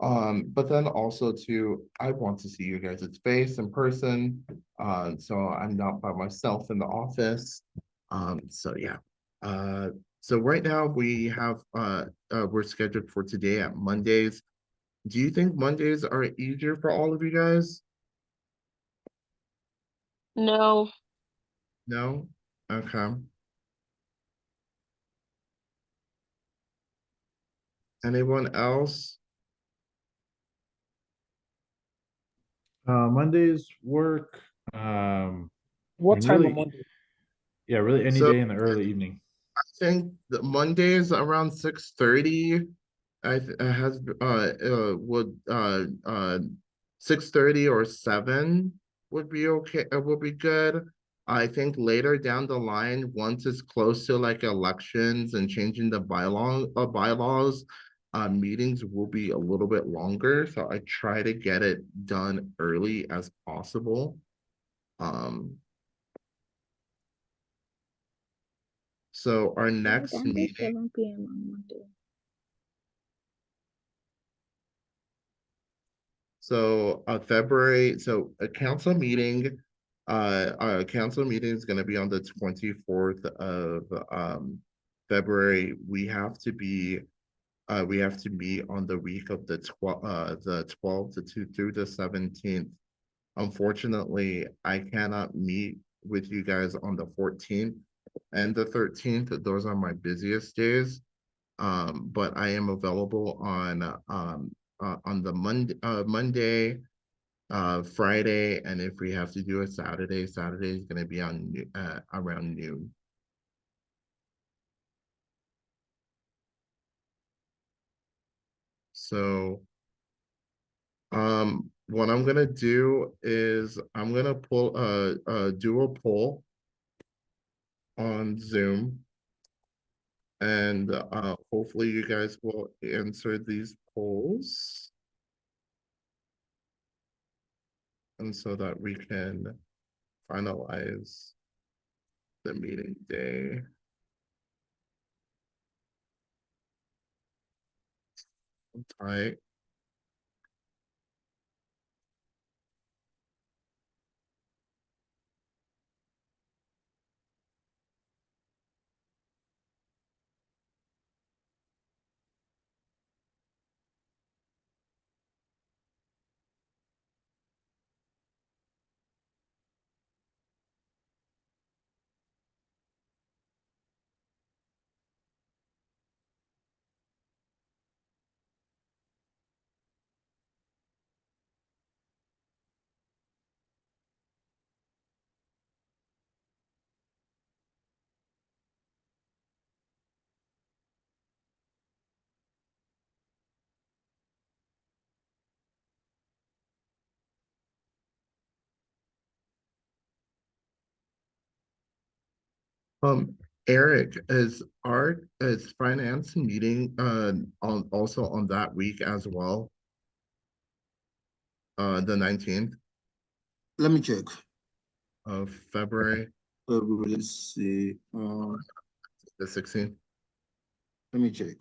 But then also too, I want to see you guys' face in person. So I'm not by myself in the office. So yeah. So right now we're scheduled for today at Mondays. Do you think Mondays are easier for all of you guys? No. No? Okay. Anyone else? Mondays work. What time on really, Monday? yeah, really any So day in the early evening. I think the Mondays around 6:30. I th has would 6:30 or 7 would be okay, would be good. I think later down the line, once it's close to like elections and changing the bylaws, meetings will be a little bit longer. So I try to get it done early as possible. Um, so our Yeah, I next can do meeting. 7 p.m. on Monday. So a council meeting is gonna be on the 24th of February. We have to meet on the week of the 12th through the 17th. Unfortunately, I cannot meet with you guys on the 14th and the 13th. Those are my busiest days. But I am available on the Monday, Friday, and if we have to do a Saturday, Saturday is going to be on around noon. So, what I'm gonna do is I'm gonna do a poll on Zoom, and hopefully you guys will answer these polls, and so that we can finalize the meeting day. All right. Um, Eric, is finance meeting on also on that week as well? The 19th Let me check. of February, Let's see. the 16th. Let me check.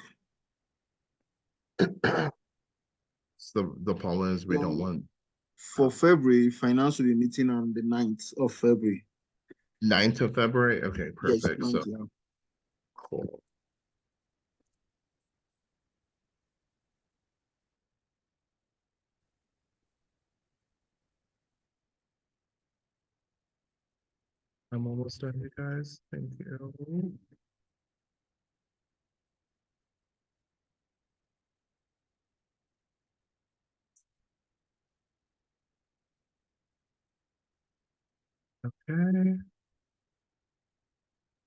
So the problem is we don't want For February, finance will be meeting on the 9th of February. 9th of February. Okay, Yes, perfect. 9th, So yeah. cool. I'm almost done, you guys. Thank you. Okay.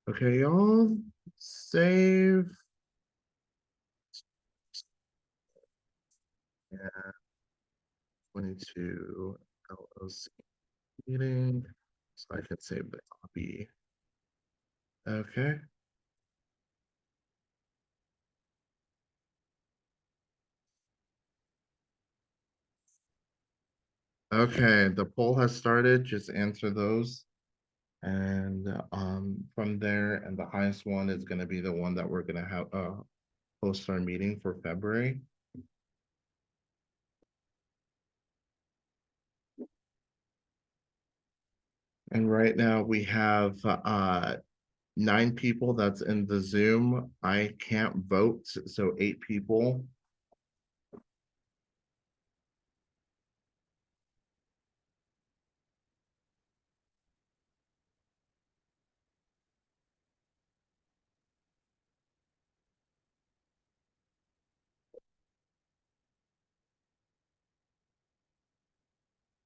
Okay, y'all. Save. Yeah. 22 LSC meeting. So I can save the copy. Okay. Okay, the poll has started. Just answer those. And from there, and the highest one is gonna be the one that we're gonna have host our meeting for February. And right now we have 9 people that's in the Zoom. I can't vote, so 8 people.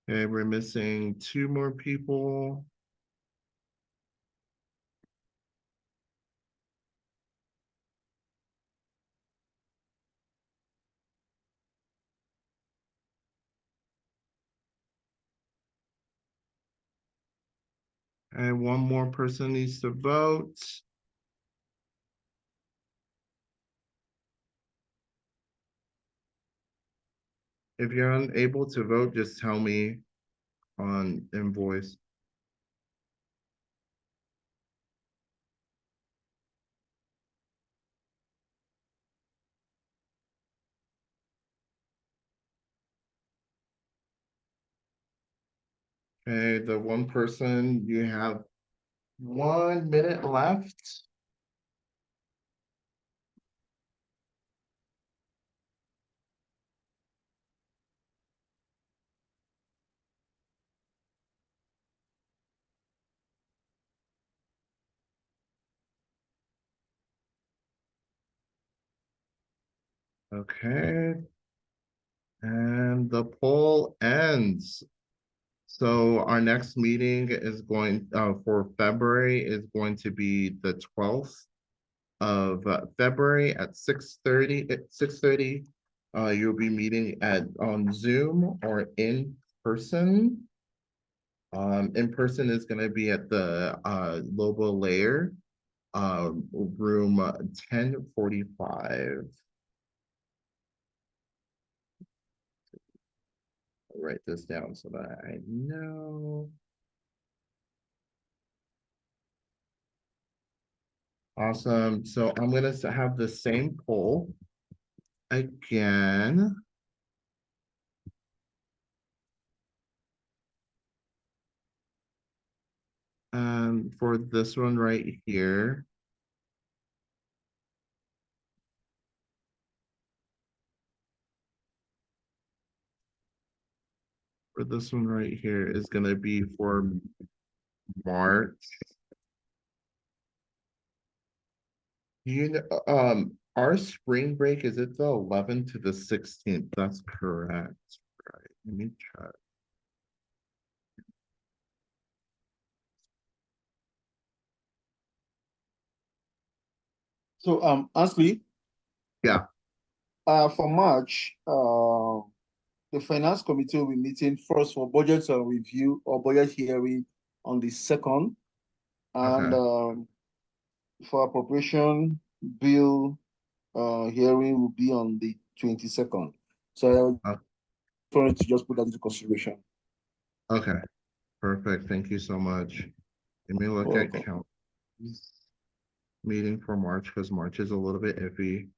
Okay, we're missing 2 more people. And 1 more person needs to vote. If you're unable to vote, just tell me on invoice. Okay, the 1 person, you have 1 minute left. Okay. And the poll ends. So our next meeting is going for February is going to be the 12th of February at 6:30. At 6:30, you'll be meeting at on Zoom or in person. In person is going to be at the Lobo Layer, room 1045. I'll write this down so that I know. Awesome. So I'm gonna have the same poll again. For this one right here. For this one right here is gonna be for March. You know, our spring break, is it the 11th to the 16th? That's correct. Right. Let me check. So Ashley, Yeah. for March, the finance committee will be meeting first for budget review or budget hearing on the 2nd, and Okay. for appropriation bill hearing will be on the 22nd. So I wanted to just put that into consideration. Okay. Perfect. Thank you so much. Let me look at Welcome. count meeting for March because March is a little bit iffy.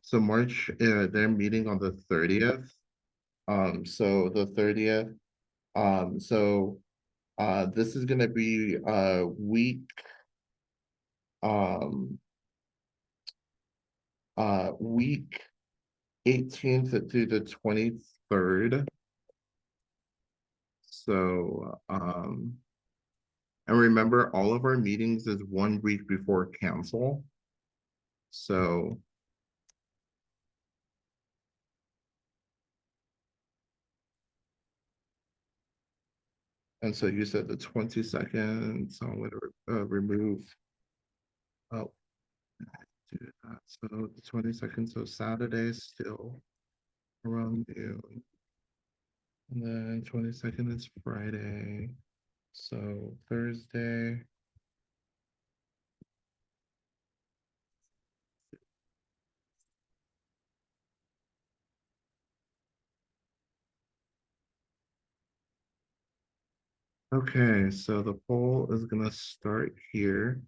So March, they're meeting on the 30th. So the 30th. So this is gonna be week week 18th through the 23rd. So And remember, all of our meetings is 1 week before council. So. And so you said the 22nd, so I'm gonna remove. Oh. Do that. So the 22nd, so Saturday is still around noon. And then 22nd is Friday. So Thursday. Okay, so the poll is gonna start here.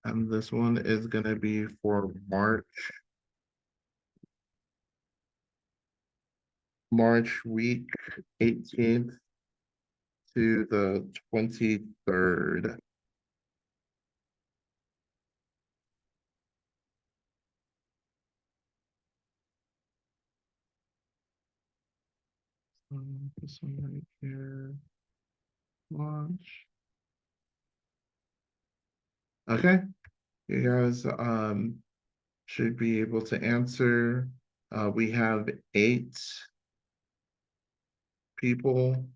And this one is gonna be for March week 18th to the 23rd. This one right here. Launch. Okay, you guys should be able to answer. We have 8 people.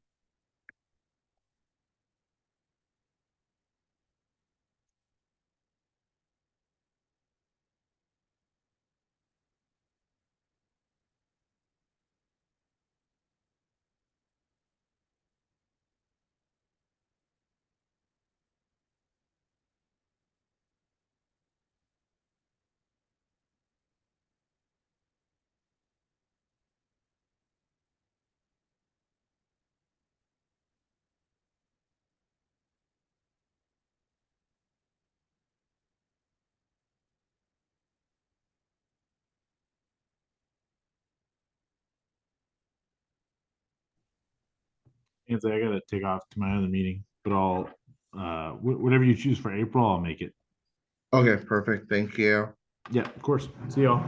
Anthony, I gotta take off to my other meeting, but I'll whatever you choose for April, I'll make it. Okay, perfect. Thank you. Yeah, of course. See y'all.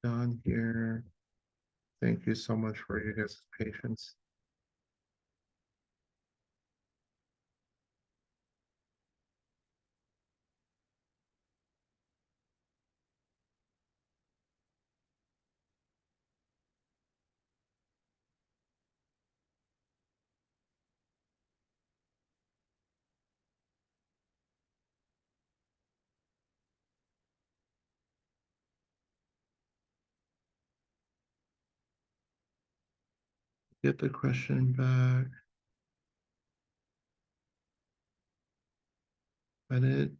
Done here. Thank you so much for your guys' patience. Get the question back. I didn't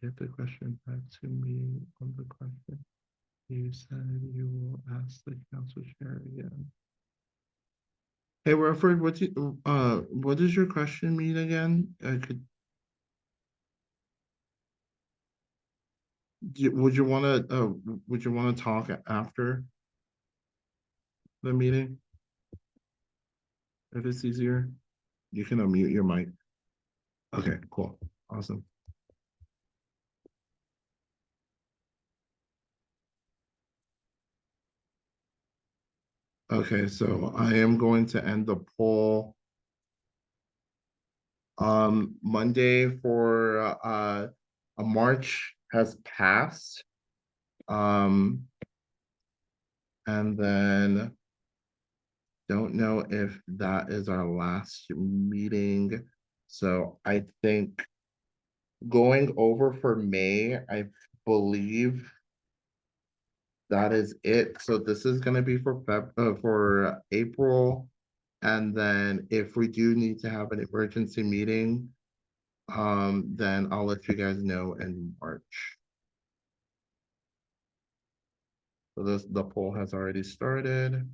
get the question back to me on the question. You said you will ask the council chair again. Hey, Wilford, what does your question mean again? Would you wanna talk after the meeting? If it's easier, you can unmute your mic. Okay, cool, awesome. Okay, so I am going to end the poll. Monday for a March has passed. And then don't know if that is our last meeting. So I think going over for May, I believe that is it. So this is gonna be for for April. And then if we do need to have an emergency meeting, then I'll let you guys know in March. So the poll has already started.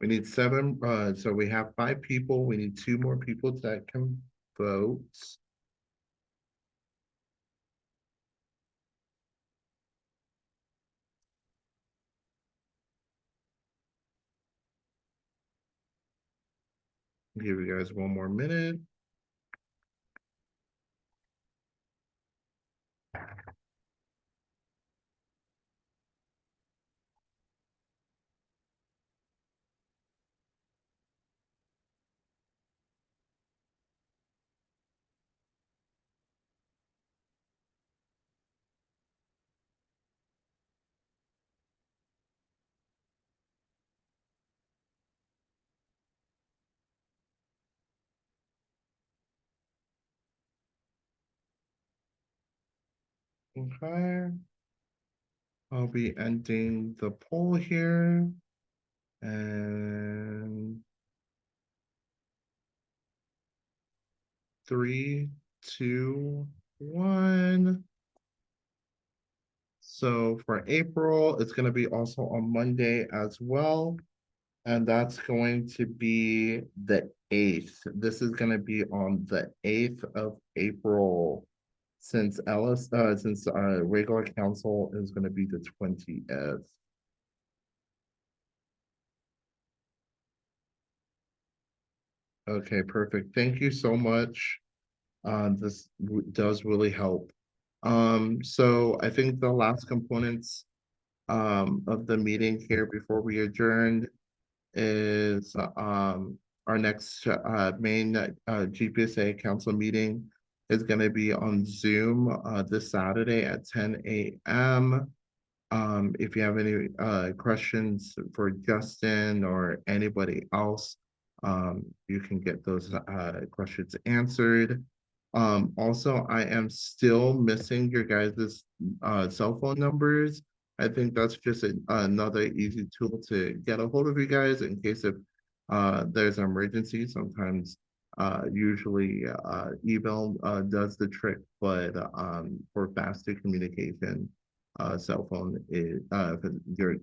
We need 7, so we have 5 people. We need 2 more people that can vote. Give you guys 1 more minute. Okay. I'll be ending the poll here. And 3, 2, 1. So for April, it's going to be also on Monday as well. And that's going to be the 8th. This is going to be on the 8th of April. Since regular council is going to be the 20th. Okay, perfect. Thank you so much. This does really help. So I think the last components of the meeting here before we adjourn is our next main GPSA council meeting is going to be on Zoom this Saturday at 10 a.m. If you have any questions for Justin or anybody else, you can get those questions answered. Also, I am still missing your guys' cell phone numbers. I think that's just another easy tool to get a hold of you guys in case if there's an emergency. Sometimes usually email does the trick, but for faster communication, cell phone is you're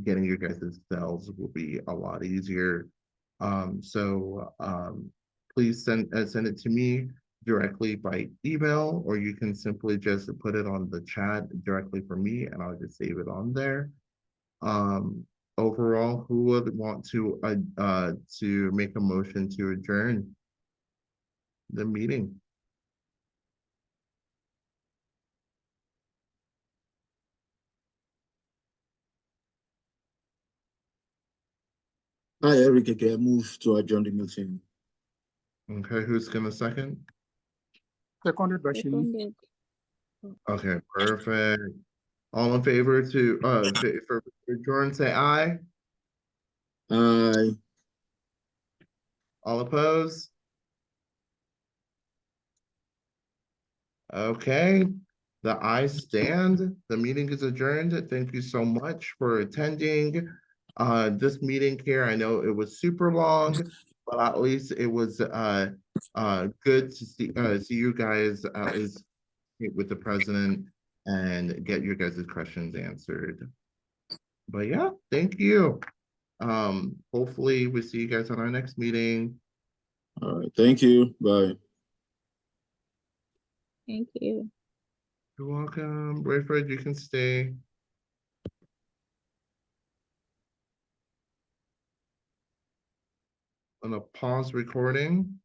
getting your guys' cells will be a lot easier. So please send it to me directly by email, or you can simply just put it on the chat directly for me, and I'll just save it on there. Overall, who would want to make a motion to adjourn the meeting? Hi, Eric. Okay, move to adjourn the meeting. Okay, who's gonna second? Seconded by Shini. Seconded. Okay, perfect. All in favor to for adjourn, say aye. Aye. All opposed? Okay, the ayes stand. The meeting is adjourned. Thank you so much for attending. This meeting here, I know it was super long, but at least it was good to see you guys at least meet with the president and get your guys' questions answered. But yeah, thank you. Hopefully we see you guys on our next meeting. All right. Thank you. Bye. Thank you. You're welcome. Rayford, you can stay. I'm gonna pause recording.